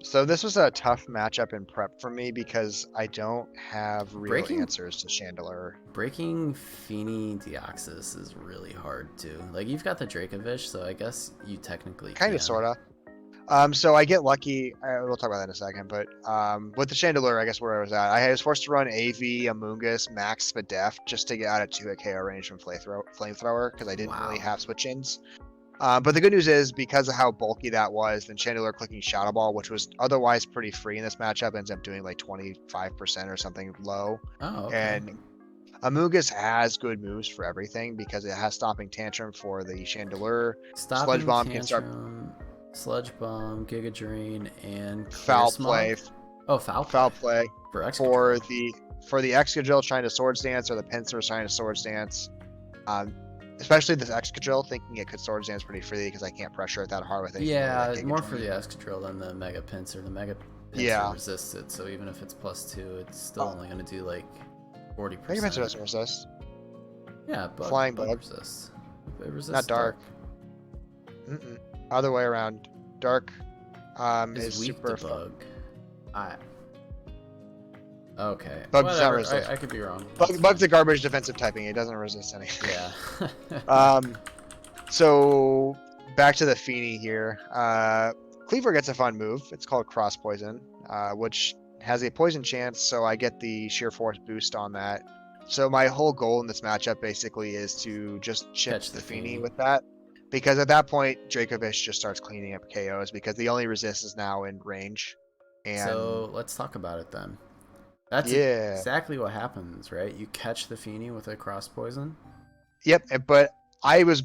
[SPEAKER 2] So this was a tough matchup in prep for me because I don't have real answers to Chandelure.
[SPEAKER 1] Breaking Fini Deoxys is really hard too. Like, you've got the Dracovish, so I guess you technically
[SPEAKER 2] Kind
[SPEAKER 1] can.
[SPEAKER 2] of, sorta. So I get lucky. We'll talk about that in a second. But with the Chandelure, I guess where I was at, I was forced to run AV, Amoonguss, Max Spadef just to get out of 2-hit KO range from Flamethrower because I didn't really have switch-ins. But the good news is, because of how bulky that was, then Chandelure clicking Shadow Ball, which was otherwise pretty free in this matchup, ends up doing like 25% or something low.
[SPEAKER 1] Oh, okay.
[SPEAKER 2] And Amoonguss has good moves for everything because it has Stomping Tantrum for the Chandelure. Sludge
[SPEAKER 1] Stopping
[SPEAKER 2] Bomb can start
[SPEAKER 1] Tantrum, Sludge Bomb, Giga Drain, and Clear
[SPEAKER 2] foul
[SPEAKER 1] Smog?
[SPEAKER 2] play,
[SPEAKER 1] Oh, Foul
[SPEAKER 2] foul
[SPEAKER 1] Play.
[SPEAKER 2] play
[SPEAKER 1] For
[SPEAKER 2] for
[SPEAKER 1] Excadrill.
[SPEAKER 2] the Excadrill trying to Swords Dance or the Pinsir trying to Swords Dance. Especially this Excadrill thinking it could Swords Dance pretty freely because I can't pressure it that hard with it.
[SPEAKER 1] Yeah, more for the Excadrill than the Mega Pinsir. The Mega Pinsir
[SPEAKER 2] Yeah.
[SPEAKER 1] resists it, so even if it's +2, it's still only going to do like 40%.
[SPEAKER 2] Mega Pinsir doesn't resist.
[SPEAKER 1] Yeah,
[SPEAKER 2] Flying
[SPEAKER 1] bug
[SPEAKER 2] Bug.
[SPEAKER 1] resists. It resists
[SPEAKER 2] Not dark. Other way around. Dark is
[SPEAKER 1] weak
[SPEAKER 2] super
[SPEAKER 1] to bug. Okay.
[SPEAKER 2] Bug does not
[SPEAKER 1] Whatever.
[SPEAKER 2] resist.
[SPEAKER 1] I could be wrong.
[SPEAKER 2] Bug's a garbage defensive typing. It doesn't resist anything.
[SPEAKER 1] Yeah.
[SPEAKER 2] So back to the Feeny here. Cleaver gets a fun move. It's called Cross Poison, which has a poison chance, so I get the sheer force boost on that. So my whole goal in this matchup basically is to just chip
[SPEAKER 1] Catch
[SPEAKER 2] the
[SPEAKER 1] the
[SPEAKER 2] Feeny
[SPEAKER 1] Feeny.
[SPEAKER 2] with that. Because at that point, Dracovish just starts cleaning up KOs because the only resist is now in range. And
[SPEAKER 1] So let's talk about it then. That's
[SPEAKER 2] yeah.
[SPEAKER 1] exactly what happens, right? You catch the Feeny with a cross poison.
[SPEAKER 2] Yep, but I was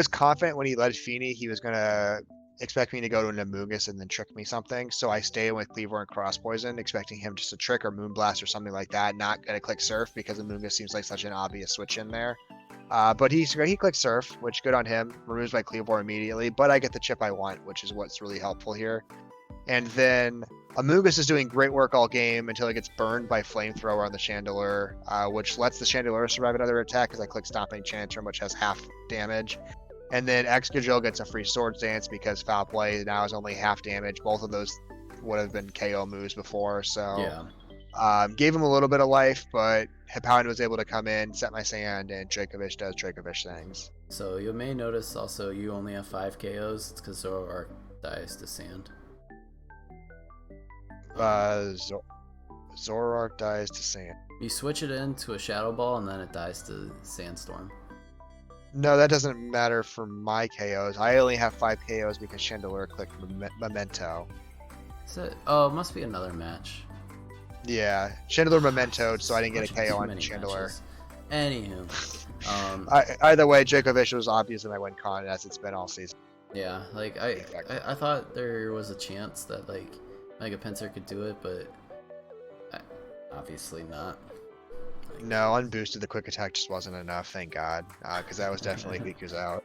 [SPEAKER 2] confident when he led Feeny, he was gonna expect me to go to an Amoonguss and then trick me something. So I stay with Cleaver and Cross Poison, expecting him just to trick or Moonblast or something like that. Not gonna click Surf because Amoonguss seems like such an obvious switch in there. But he clicked Surf, which good on him. Removes my Cleavor immediately, but I get the chip I want, which is what's really helpful here. And then Amoonguss is doing great work all game until it gets burned by Flamethrower on the Chandelure, which lets the Chandelure survive another attack because I click Stomping Tantrum, which has half damage. And then Excadrill gets a free Swords Dance because Foul Play now is only half damage. Both of those would have been KO moves before, so
[SPEAKER 1] Yeah.
[SPEAKER 2] gave him a little bit of life, but Hippowdon was able to come in, set my sand, and Dracovish does Dracovish things.
[SPEAKER 1] So you may notice also you only have 5 KOs. It's because Zoroark dies to sand.
[SPEAKER 2] Zoroark dies to sand.
[SPEAKER 1] You switch it into a Shadow Ball and then it dies to Sandstorm.
[SPEAKER 2] No, that doesn't matter for my KOs. I only have 5 KOs because Chandelure clicked Memento.
[SPEAKER 1] Is it? Oh, it must be another match.
[SPEAKER 2] Yeah, Chandelure Mementoed, so I didn't get a KO on Chandelure.
[SPEAKER 1] Anywho.
[SPEAKER 2] Either way, Dracovish was obviously my win con as it's been all season.
[SPEAKER 1] Yeah, like I thought there was a chance that like Mega Pinsir could do it, but obviously not.
[SPEAKER 2] No, unboosted, the quick attack just wasn't enough, thank God, because that was definitely Riku's out.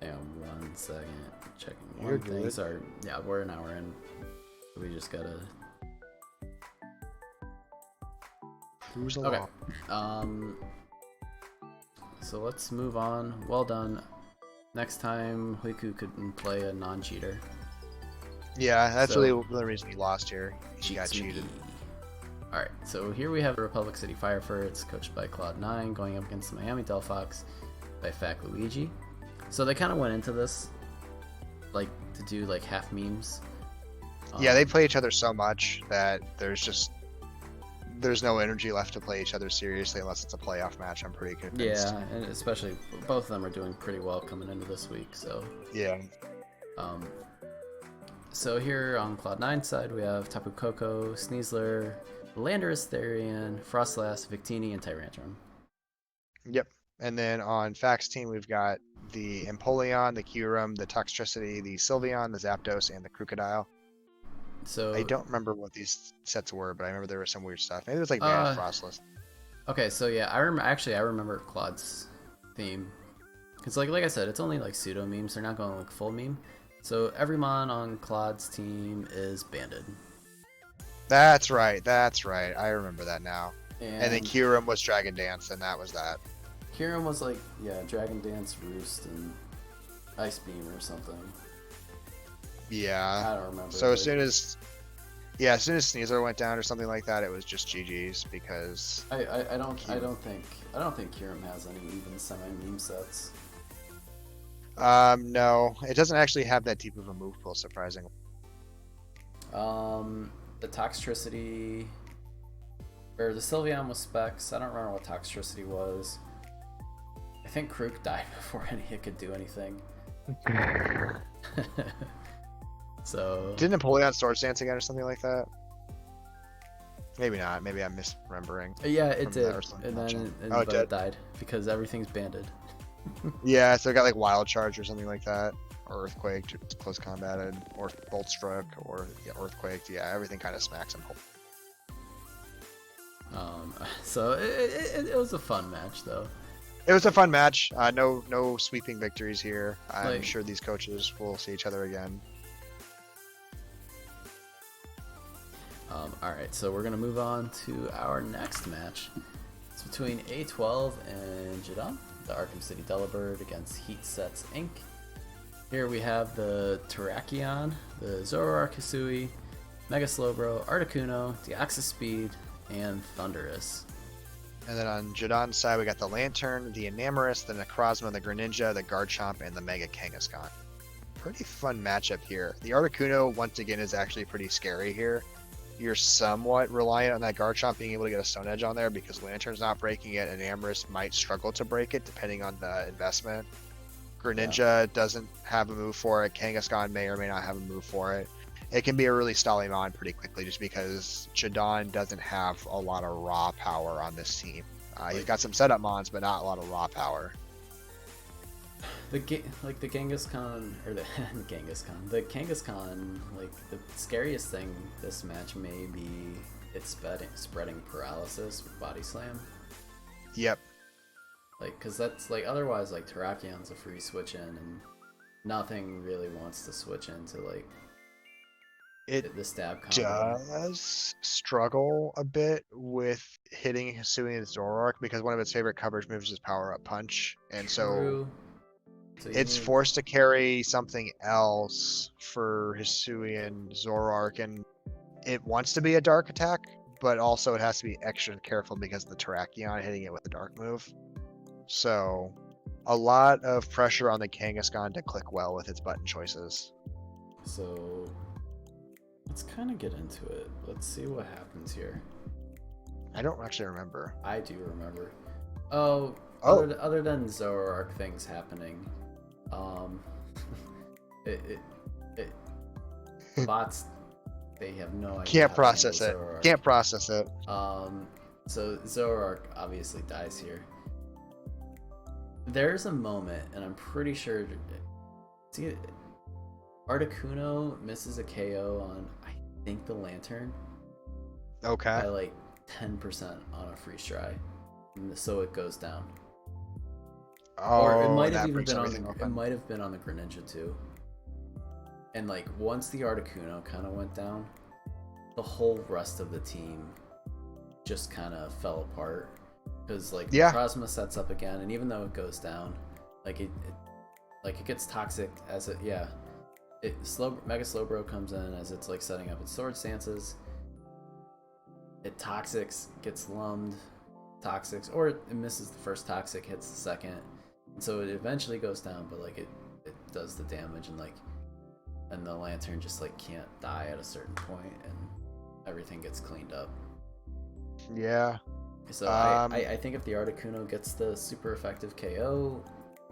[SPEAKER 1] Hang on 1 second. Checking
[SPEAKER 2] You're
[SPEAKER 1] one
[SPEAKER 2] good.
[SPEAKER 1] things are yeah, we're an hour in. We just gotta
[SPEAKER 2] Who's along?
[SPEAKER 1] Okay. So let's move on. Well done. Next time Huiku couldn't play a non-cheater.
[SPEAKER 2] Yeah, that's
[SPEAKER 1] So-
[SPEAKER 2] really the reason he lost here. He got
[SPEAKER 1] Cheats
[SPEAKER 2] cheated.
[SPEAKER 1] McGee. Alright, so here we have the Republic City Firefirts, coached by Cloud9, going up against the Miami Delphox by Fact Luigi. So they kind of went into this like to do like half memes.
[SPEAKER 2] Yeah, they play each other so much that there's no energy left to play each other seriously unless it's a playoff match. I'm pretty convinced.
[SPEAKER 1] Yeah, and especially both of them are doing pretty well coming into this week. So
[SPEAKER 2] Yeah.
[SPEAKER 1] So here on Cloud9 side we have Tapu Koko, Sneasler, Landorus Therian, Frostlass, Victini, and Tyrantrum.
[SPEAKER 2] Yep. And then on Fax team, we've got the Empoleon, the Kyurem, the Toxtricity, the Sylveon, the Zapdos, and the Crocodile.
[SPEAKER 1] So
[SPEAKER 2] I don't remember what these sets were, but I remember there was some weird stuff. Maybe it was like Van Frostless.
[SPEAKER 1] Okay, so yeah, I remember Claude's theme. Cause like I said, it's only like pseudo memes. They're not going like full meme. So every mon on Claude's team is banded.
[SPEAKER 2] That's right. I remember that now. And then
[SPEAKER 1] And
[SPEAKER 2] Kyurem was Dragon Dance, and that was that.
[SPEAKER 1] Kieran was like, yeah, Dragon Dance, Roost, and Ice Beam or something.
[SPEAKER 2] Yeah.
[SPEAKER 1] I don't remember.
[SPEAKER 2] So
[SPEAKER 1] but-
[SPEAKER 2] as soon as Sneasler went down or something like that, it was just GG's because
[SPEAKER 1] I don't think Kieran has any even semi meme sets.
[SPEAKER 2] no, it doesn't actually have that deep of a move pool, surprisingly.
[SPEAKER 1] The Toxtricity or the Sylveon was Specs. I don't remember what Toxtricity was. I think Krook died before it could do anything. So
[SPEAKER 2] Didn't Napoleon Sword Dance again or something like that? Maybe not. Maybe I'm misremembering.
[SPEAKER 1] yeah, it
[SPEAKER 2] from
[SPEAKER 1] did,
[SPEAKER 2] that Ursuline
[SPEAKER 1] and
[SPEAKER 2] matchup.
[SPEAKER 1] then
[SPEAKER 2] Oh, it
[SPEAKER 1] but
[SPEAKER 2] did?
[SPEAKER 1] it died because everything's banded.
[SPEAKER 2] Yeah, so it got like Wild Charge or something like that. Or Earthquake, just close combated. Or Bolt Struck, or yeah, Earthquake. Yeah, everything kind of smacks him.
[SPEAKER 1] So it was a fun match though.
[SPEAKER 2] It was a fun match. No sweeping victories here. I'm
[SPEAKER 1] Like-
[SPEAKER 2] sure these coaches will see each other again.
[SPEAKER 1] All right, so we're gonna move on to our next match. It's between A12 and Jadon, the Arkham City Delibird against Heat Sets Inc. Here we have the Terrakion, the Zoroark Hisui, Mega Slowbro, Articuno, Deoxys Speed, and Thundurus.
[SPEAKER 2] And then on Jadon's side, we got the Lantern, the Enamorus, the Necrozma, the Greninja, the Garchomp, and the Mega Kangaskhan. Pretty fun matchup here. The Articuno, once again, is actually pretty scary here. You're somewhat reliant on that Garchomp being able to get a Stone Edge on there because Lantern's not breaking it, and Enamorus might struggle to break it depending on the investment. Greninja doesn't have a move for it. Kangaskhan may or may not have a move for it. It can be a really stally mon pretty quickly just because Jadon doesn't have a lot of raw power on this team. He's got some setup mons, but not a lot of raw power.
[SPEAKER 1] The Kangaskhan, or the Kangaskhan, like the scariest thing this match may be it's spreading paralysis with Body Slam.
[SPEAKER 2] Yep.
[SPEAKER 1] Like, cause that's like otherwise like Terrakion's a free switch in, and nothing really wants to switch into like the stab combo.
[SPEAKER 2] Does struggle a bit with hitting Hisui and Zoroark because one of its favorite coverage moves is Power Up Punch, and
[SPEAKER 1] True. So
[SPEAKER 2] it's
[SPEAKER 1] need...
[SPEAKER 2] forced to carry something else for Hisui and Zoroark, and it wants to be a Dark attack, but also it has to be extra careful because of the Terrakion hitting it with the Dark move. So a lot of pressure on the Kangaskhan to click well with its button choices.
[SPEAKER 1] So let's kind of get into it. Let's see what happens here.
[SPEAKER 2] I don't actually remember.
[SPEAKER 1] I do remember. Other than Zoroark things happening, bots, they have no idea.
[SPEAKER 2] Can't process it. Can't process it.
[SPEAKER 1] So Zoroark obviously dies here. There's a moment, and I'm pretty sure. See, Articuno misses a KO on, I think, the Lantern.
[SPEAKER 2] Okay.
[SPEAKER 1] By like 10% on a freeze try, so it goes down. Or it might have even been on. It might have been on the Greninja too. And like once the Articuno kind of went down, the whole rest of the team just kind of fell apart because like Necrozma sets up again, and even though it goes down, like it gets toxic as it Mega Slowbro comes in as it's like setting up its sword stances. It toxics, gets lummed, toxics, or it misses the first toxic, hits the second, and so it eventually goes down. But like it does the damage, and the Lantern just like can't die at a certain point, and everything gets cleaned up.
[SPEAKER 2] Yeah.
[SPEAKER 1] So I think if the Articuno gets the super effective KO,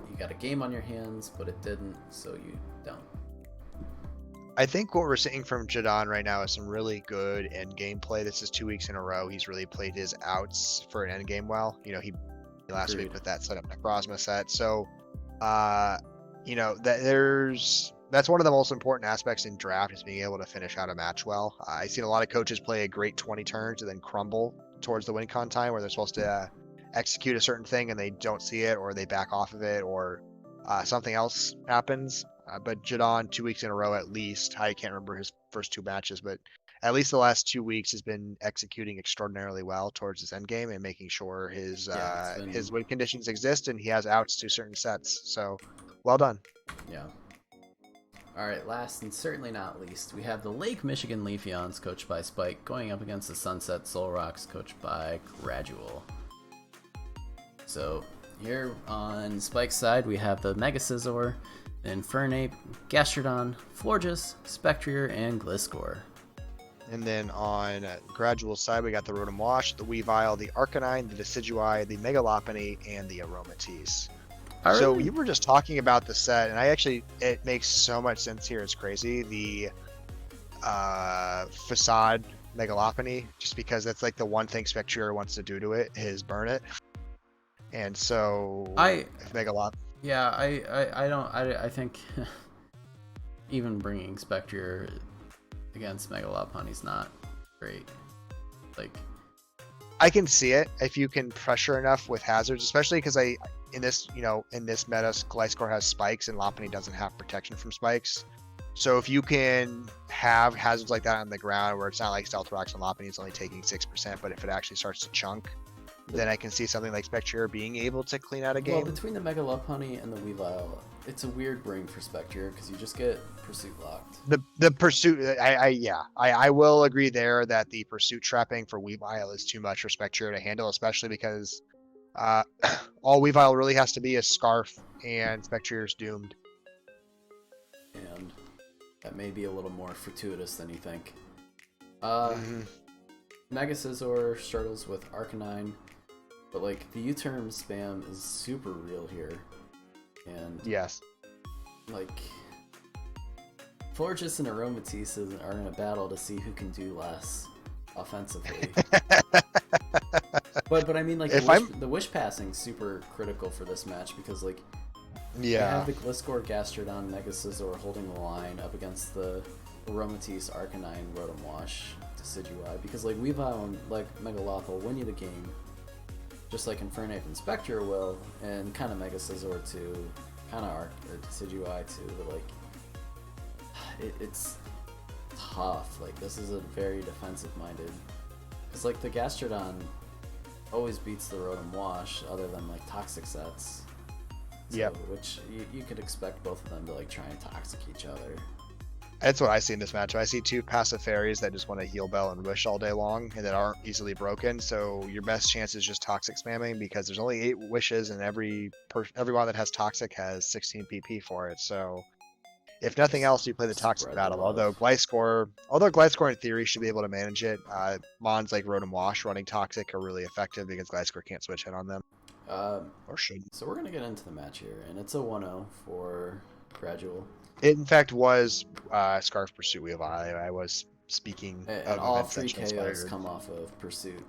[SPEAKER 1] you got a game on your hands, but it didn't, so you don't.
[SPEAKER 2] I think what we're seeing from Jadon right now is some really good end game play. This is 2 weeks in a row. He's really played his outs for an end game well. You know, he last week with that setup Necrozma set. So, you know, that's one of the most important aspects in draft is being able to finish out a match well. I've seen a lot of coaches play a great 20 turns and then crumble towards the win con time where they're supposed to execute a certain thing and they don't see it, or they back off of it, or something else happens. But Jadon, 2 weeks in a row at least, I can't remember his first two matches, but at least the last 2 weeks has been executing extraordinarily well towards his end game and making sure his win conditions exist and he has outs to certain sets. So, well done.
[SPEAKER 1] Yeah. All right, last and certainly not least, we have the Lake Michigan Leafeons, coached by Spike, going up against the Sunset Solrocks, coached by Gradual. So here on Spike's side, we have the Mega Scizor, Infernape, Gastrodon, Florges, Spectrier, and Gliscor.
[SPEAKER 2] And then on Gradual's side, we got the Rotom Wash, the Weavile, the Arcanine, the Decidueye, the Megalopony, and the Aromatisse. So
[SPEAKER 1] really?
[SPEAKER 2] you were just talking about the set, and it makes so much sense here. It's crazy. The facade megalopony, just because that's like the one thing Spectrier wants to do to it is burn it. And so if
[SPEAKER 1] Yeah, I think even bringing Spectrier against Megalopony's not great. Like,
[SPEAKER 2] I can see it if you can pressure enough with hazards, especially because in this meta, Gliscor has spikes and Lopunny doesn't have protection from spikes. So if you can have hazards like that on the ground where it's not like Stealth Rocks and Lopunny is only taking 6%, but if it actually starts to chunk, then I can see something like Spectrier being able to clean out a game.
[SPEAKER 1] well, between the Mega Lopunny and the Weavile, it's a weird bring for Spectrier because you just get pursuit locked.
[SPEAKER 2] The pursuit, I will agree there that the pursuit trapping for Weavile is too much for Spectrier to handle, especially because all Weavile really has to be is Scarf, and Spectrier's doomed.
[SPEAKER 1] And that may be a little more fortuitous than you think. Mega Scizor struggles with Arcanine, but like the U-turn spam is super real here. And
[SPEAKER 2] yes,
[SPEAKER 1] like Florges and Aromatisse are in a battle to see who can do less offensively. but I mean, like the wish passing is super critical for this match because like you have the Gliscor, Gastrodon, Mega Scizor holding the line up against the Aromatisse, Arcanine, Rotom Wash, Decidueye, because like Weavile and like Megaloth will win you the game, just like Infernape and Spectre will, and kind of Mega Scizor too, kind of Decidueye too, but like it's tough. Like this is a very defensive minded, because like the Gastrodon always beats the Rotom Wash other than like toxic sets. So, which you could expect both of them to like try and toxic each other.
[SPEAKER 2] That's what I see in this matchup. I see two passive fairies that just want to heal Bell and Wish all day long and that aren't easily broken. So your best chance is just toxic spamming because there's only 8 wishes and everyone that has toxic has 16 PP for it. So if nothing else, you play the toxic battle. Although Gliscor in theory should be able to manage it. Mons like Rotom Wash running toxic are really effective because Gliscor can't switch in on them. Or should.
[SPEAKER 1] So we're gonna get into the match here, and it's a 1-0 for Gradual.
[SPEAKER 2] It in fact was Scarf Pursuit Weavile. I was speaking
[SPEAKER 1] and all 3 KOs come off of Pursuit.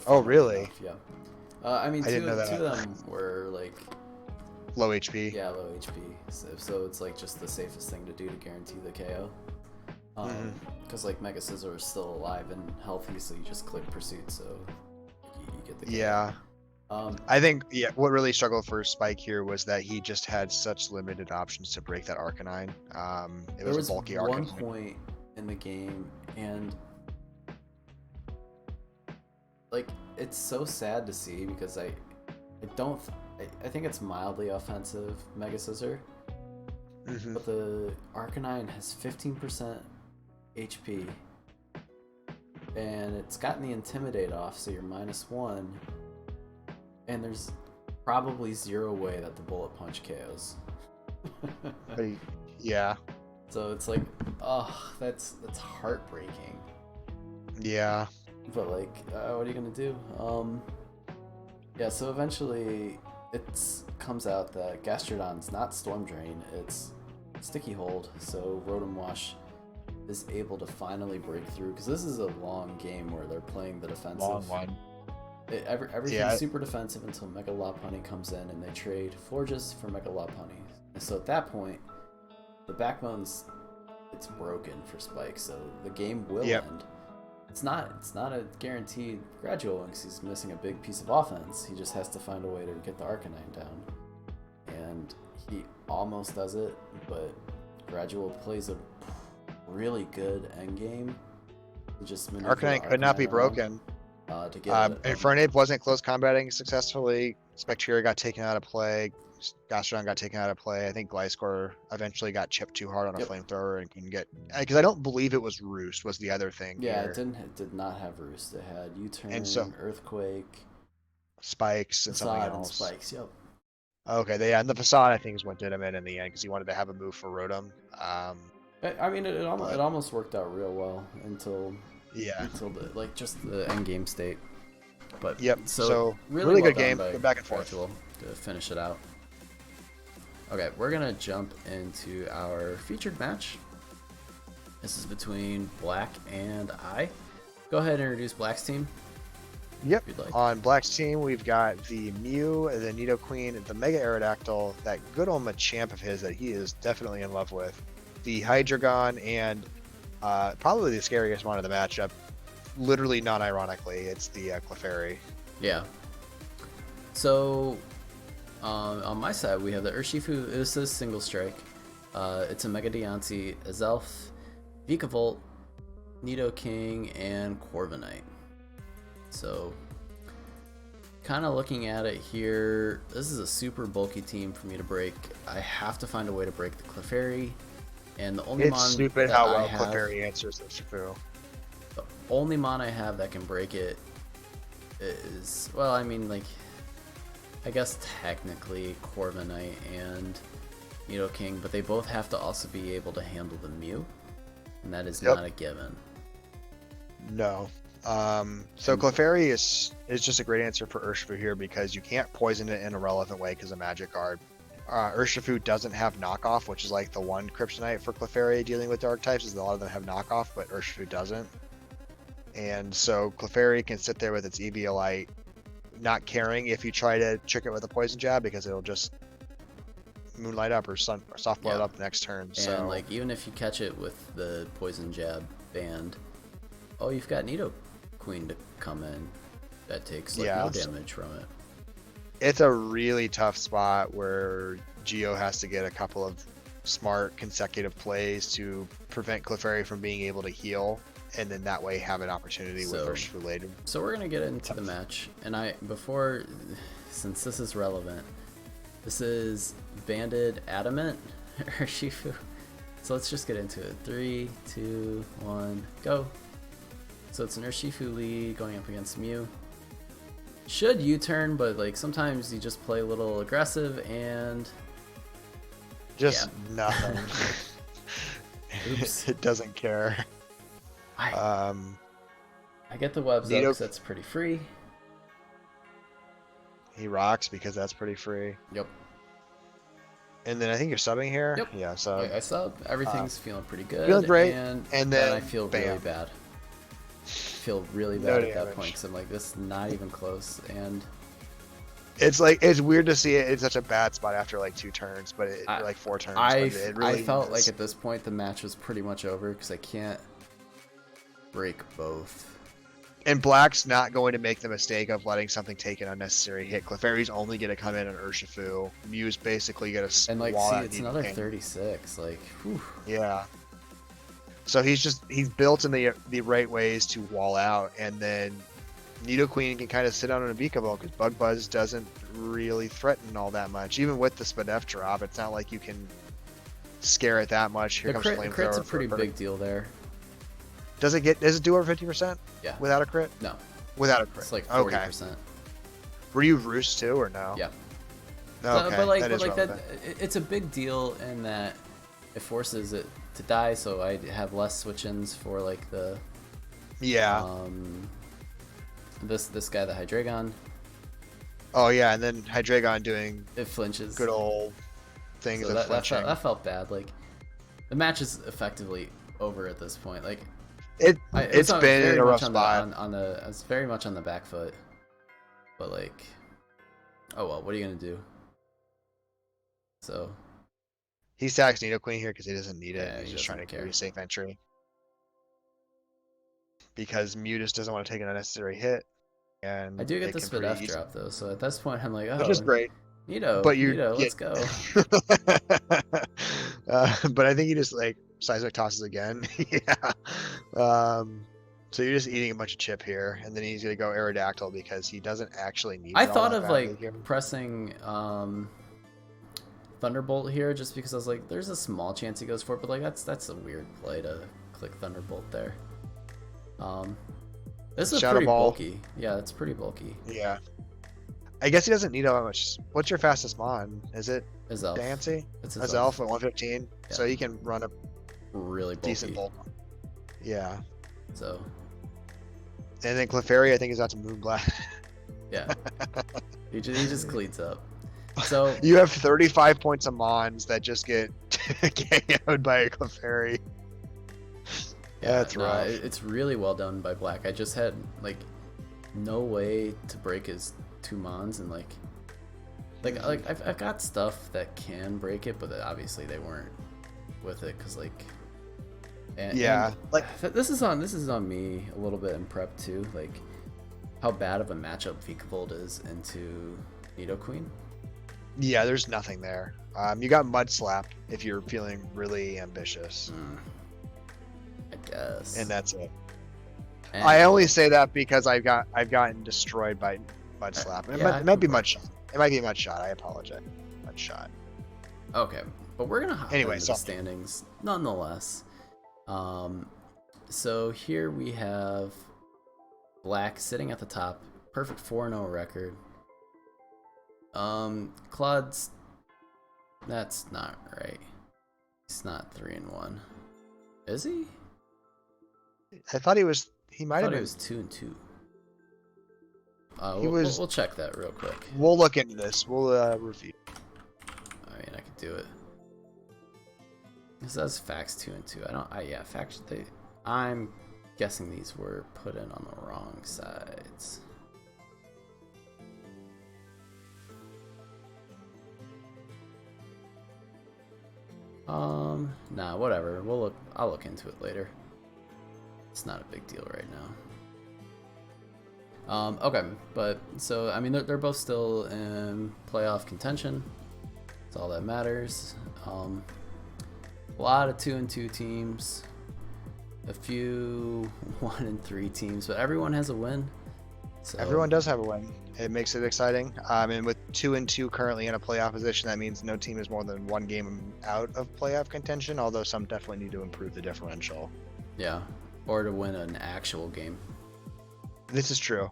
[SPEAKER 2] Oh really?
[SPEAKER 1] Enough, yeah. I mean, two of them were like
[SPEAKER 2] low HP.
[SPEAKER 1] Yeah, low HP. So it's like just the safest thing to do to guarantee the KO. Because like Mega Scizor is still alive and healthy, so you just click Pursuit, so you get the KO.
[SPEAKER 2] Yeah. I think what really struggled for Spike here was that he just had such limited options to break that Arcanine. It was a bulky Arcanine.
[SPEAKER 1] There was one point in the game, and like it's so sad to see because I think it's mildly offensive Mega Scizor, but the Arcanine has 15% HP, and it's gotten the Intimidate off, so you're -1. And there's probably 0 way that the Bullet Punch KOs.
[SPEAKER 2] Yeah.
[SPEAKER 1] So it's like, oh, that's heartbreaking.
[SPEAKER 2] Yeah.
[SPEAKER 1] But like, what are you gonna do? Yeah. So eventually, it comes out that Gastrodon's not Storm Drain; it's Sticky Hold. So Rotom Wash is able to finally break through because this is a long game where they're playing the defensive.
[SPEAKER 2] Long one.
[SPEAKER 1] Everything's super defensive until Mega Lopunny comes in and they trade Florges for Mega Lopunny. And so at that point, the backbone's it's broken for Spike, so the game will end. It's not a guaranteed Gradual because he's missing a big piece of offense. He just has to find a way to get the Arcanine down. And he almost does it, but Gradual plays a really good endgame.
[SPEAKER 2] Arcanine could not be broken. Infernape wasn't close combating successfully. Spectrier got taken out of play. Gastrodon got taken out of play. I think Gliscor eventually got chipped too hard on a flamethrower and couldn't get. Because I don't believe it was Roost was the other thing.
[SPEAKER 1] Yeah,
[SPEAKER 2] here.
[SPEAKER 1] It did not have Roost. It had U-turn,
[SPEAKER 2] and so,
[SPEAKER 1] Earthquake,
[SPEAKER 2] Spikes, and something else.
[SPEAKER 1] And Spikes. Yep.
[SPEAKER 2] Okay, and the Facade I think is what did him in the end because he wanted to have a move for Rotom.
[SPEAKER 1] I mean, it almost worked out real well until just the end game state. But
[SPEAKER 2] so really
[SPEAKER 1] well
[SPEAKER 2] good game.
[SPEAKER 1] Go
[SPEAKER 2] back and forth
[SPEAKER 1] to finish it out. Okay, we're gonna jump into our featured match. This is between Black and I. Go ahead and introduce Black's team.
[SPEAKER 2] Yep.
[SPEAKER 1] If you'd like.
[SPEAKER 2] On Black's team, we've got the Mew, the Nidoqueen, the Mega Aerodactyl, that good old Machamp of his that he is definitely in love with, the Hydreigon, and probably the scariest one of the matchup, literally not ironically, it's the Clefairy.
[SPEAKER 1] Yeah. So, on my side, we have the Urshifu. This is single strike. It's a Mega Diancie, Azelf, Vikavolt, Nidoking, and Corviknight. So, kind of looking at it here, this is a super bulky team for me to break. I have to find a way to break the Clefairy, and the only
[SPEAKER 2] It's
[SPEAKER 1] mon
[SPEAKER 2] stupid
[SPEAKER 1] that
[SPEAKER 2] how
[SPEAKER 1] I
[SPEAKER 2] well
[SPEAKER 1] have,
[SPEAKER 2] Clefairy answers the Urshifu.
[SPEAKER 1] the only mon I have that can break it is, well, I mean, like, I guess technically Corviknight and Nidoking, but they both have to also be able to handle the Mew, and that is not a given.
[SPEAKER 2] No. So Clefairy is just a great answer for Urshifu here because you can't poison it in a relevant way because of Magic Guard. Urshifu doesn't have knockoff, which is like the one kryptonite for Clefairy dealing with dark types, is a lot of them have knockoff, but Urshifu doesn't. And so Clefairy can sit there with its Eviolite, not caring if you try to trick it with a poison jab because it'll just Moonlight up or soft blow it up the next turn.
[SPEAKER 1] And
[SPEAKER 2] so
[SPEAKER 1] like even if you catch it with the poison jab band, oh, you've got Nidoqueen to come in that takes like no damage from it.
[SPEAKER 2] It's a really tough spot where Geo has to get a couple of smart consecutive plays to prevent Clefairy from being able to heal, and then that way have an opportunity with Urshifu later.
[SPEAKER 1] So we're gonna get into the match, and since this is relevant, this is Banded Adamant Urshifu. So let's just get into it. 3, 2, 1, go. So it's an Urshifu lead going up against Mew. Should U-turn, but like sometimes you just play a little aggressive and
[SPEAKER 2] nothing.
[SPEAKER 1] Oops.
[SPEAKER 2] It doesn't care.
[SPEAKER 1] I get the webs up 'cause that's pretty free.
[SPEAKER 2] He rocks because that's pretty free.
[SPEAKER 1] Yep.
[SPEAKER 2] And then I think you're subbing here.
[SPEAKER 1] Yep.
[SPEAKER 2] Yeah. So
[SPEAKER 1] I sub. Everything's feeling pretty good.
[SPEAKER 2] Feeling great.
[SPEAKER 1] And
[SPEAKER 2] then
[SPEAKER 1] I feel really bad. Feel really bad at that point because I'm like, this is not even close. And
[SPEAKER 2] it's weird to see it in such a bad spot after like 2 turns, but like 4 turns.
[SPEAKER 1] I felt like at this point the match was pretty much over because I can't break both.
[SPEAKER 2] And Black's not going to make the mistake of letting something take an unnecessary hit. Clefairy's only going to come in on Urshifu. Mew's basically going to
[SPEAKER 1] and like see, it's another 36. Like, whew.
[SPEAKER 2] Yeah. So he's built in the right ways to wall out, and then Nidoqueen can kind of sit on a Vikavolt because Bug Buzz doesn't really threaten all that much. Even with the Spadef drop, it's not like you can scare it that much. Here comes Flamethrower.
[SPEAKER 1] Crit's a pretty big deal there.
[SPEAKER 2] Does it do over 50%?
[SPEAKER 1] Yeah.
[SPEAKER 2] Without a crit?
[SPEAKER 1] No.
[SPEAKER 2] Without a crit.
[SPEAKER 1] It's like 40%.
[SPEAKER 2] Okay. Were you Roost too or no?
[SPEAKER 1] Yeah.
[SPEAKER 2] Okay.
[SPEAKER 1] But it's a big deal in that it forces it to die, so I have less switch-ins for like the this guy, the Hydreigon.
[SPEAKER 2] Oh yeah, and then Hydreigon doing
[SPEAKER 1] it flinches.
[SPEAKER 2] Good old things
[SPEAKER 1] so
[SPEAKER 2] of flinching.
[SPEAKER 1] That felt bad. Like the match is effectively over at this point. Like
[SPEAKER 2] it's been a rough spot.
[SPEAKER 1] It's very much on the back foot. But like, oh well, what are you gonna do? So
[SPEAKER 2] he stacks Nidoqueen here because he doesn't need it.
[SPEAKER 1] Yeah,
[SPEAKER 2] He's just trying to carry a safe entry. Because Mew just doesn't want to take an unnecessary hit. And
[SPEAKER 1] I do get the Spadef drop though, so at this point I'm like, oh,
[SPEAKER 2] which is great.
[SPEAKER 1] Nido, let's go.
[SPEAKER 2] But I think he just like seismic tosses again. Yeah. So you're just eating a bunch of chip here, and then he's gonna go Aerodactyl because he doesn't actually need.
[SPEAKER 1] I thought of like pressing Thunderbolt here just because I was like, there's a small chance he goes for it, but like that's a weird play to click Thunderbolt there. This is pretty bulky. Yeah, it's pretty bulky.
[SPEAKER 2] Yeah. I guess he doesn't need all that much. What's your fastest mon? Is it
[SPEAKER 1] Azelf?
[SPEAKER 2] Dancy?
[SPEAKER 1] It's
[SPEAKER 2] Azelf at 115.
[SPEAKER 1] Yeah.
[SPEAKER 2] So he can run a
[SPEAKER 1] really bulky.
[SPEAKER 2] decent bulk. Yeah.
[SPEAKER 1] So.
[SPEAKER 2] And then Clefairy, I think, is out to Moonblast.
[SPEAKER 1] Yeah. He just cleans up. So
[SPEAKER 2] You have 35 points of Mons that just get KO'd by a Clefairy.
[SPEAKER 1] yeah,
[SPEAKER 2] That's
[SPEAKER 1] no,
[SPEAKER 2] rough.
[SPEAKER 1] it's really well done by Black. I just had like no way to break his 2 Mons, and like I've got stuff that can break it, but obviously they weren't with it because like. And
[SPEAKER 2] like
[SPEAKER 1] this is on me a little bit in prep too, like how bad of a matchup Vikavolt is into Nidoqueen.
[SPEAKER 2] yeah, there's nothing there. You got Mud Slap if you're feeling really ambitious,
[SPEAKER 1] I guess.
[SPEAKER 2] and that's it.
[SPEAKER 1] And,
[SPEAKER 2] I only say that because I've gotten destroyed by Mud Slap. It might be Mud Shot. It might be Mud Shot. I apologize. Mud Shot.
[SPEAKER 1] Okay, but we're gonna hop
[SPEAKER 2] Anyway,
[SPEAKER 1] into the standings nonetheless. So here we have Black sitting at the top, perfect 4-0 record. Claude's, that's not right. He's not 3-1. Is he?
[SPEAKER 2] I thought he was. He might
[SPEAKER 1] I
[SPEAKER 2] have
[SPEAKER 1] thought
[SPEAKER 2] been.
[SPEAKER 1] he was 2-2.
[SPEAKER 2] He was.
[SPEAKER 1] We'll check that real quick.
[SPEAKER 2] We'll look into this. We'll review.
[SPEAKER 1] I mean, I could do it. It says facts 2-2. Yeah, facts. I'm guessing these were put in on the wrong sides. Nah, whatever. I'll look into it later. It's not a big deal right now. Okay, but so I mean they're both still in playoff contention. That's all that matters. A lot of 2-2 teams, a few 1-3 teams, but everyone has a win. So
[SPEAKER 2] Everyone does have a win. It makes it exciting. And with 2-2 currently in a playoff position, that means no team is more than 1 game out of playoff contention. Although some definitely need to improve the differential.
[SPEAKER 1] yeah, or to win an actual game.
[SPEAKER 2] This is true.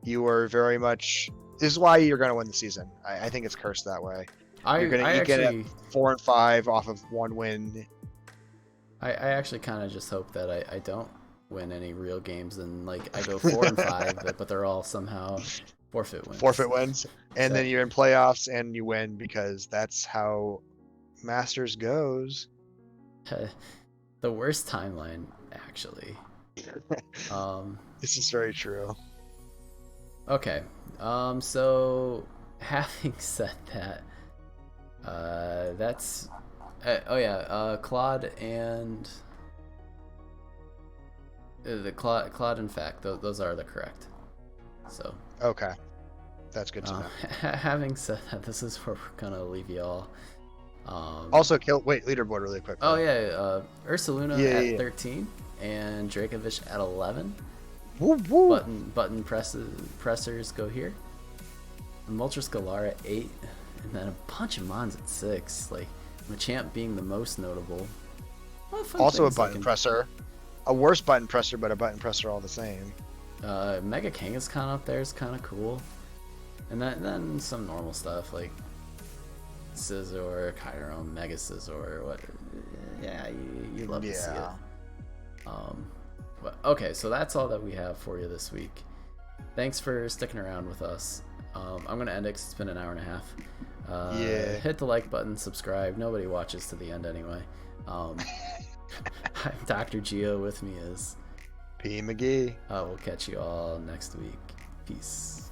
[SPEAKER 2] You are very much. This is why you're going to win the season. I think it's cursed that way.
[SPEAKER 1] I
[SPEAKER 2] get 4 and 5 off of 1 win.
[SPEAKER 1] I actually kind of just hope that I don't win any real games and like I go 4 and 5, but they're all somehow forfeit wins.
[SPEAKER 2] And then you're in playoffs and you win because that's how Masters goes.
[SPEAKER 1] The worst timeline, actually.
[SPEAKER 2] This is very true.
[SPEAKER 1] Okay. So having said that, that's Claude and the Claude and Fact. Those are the correct. So
[SPEAKER 2] Okay, that's good to know.
[SPEAKER 1] Having said that, this is where we're gonna leave y'all.
[SPEAKER 2] Also, leaderboard really quick.
[SPEAKER 1] Oh yeah, Ursaluna
[SPEAKER 2] Yeah.
[SPEAKER 1] at 13 and Dracovish at 11.
[SPEAKER 2] Woo, woo.
[SPEAKER 1] Button pressers go here. Moltres Galar at 8, and then a bunch of Mons at 6. Like Machamp being the most notable.
[SPEAKER 2] Also a button presser. A worse button presser, but a button presser all the same.
[SPEAKER 1] Mega Kangaskhan kind of up there is kind of cool. And then some normal stuff like Scizor, Chiron, Mega Scizor, what? Yeah, you love to see it. But okay, so that's all that we have for you this week. Thanks for sticking around with us. I'm gonna end it 'cause it's been an hour and a half. Hit the like button, subscribe. Nobody watches to the end anyway. I'm Dr. Geo. With me is
[SPEAKER 2] P McGee.
[SPEAKER 1] We'll catch you all next week. Peace.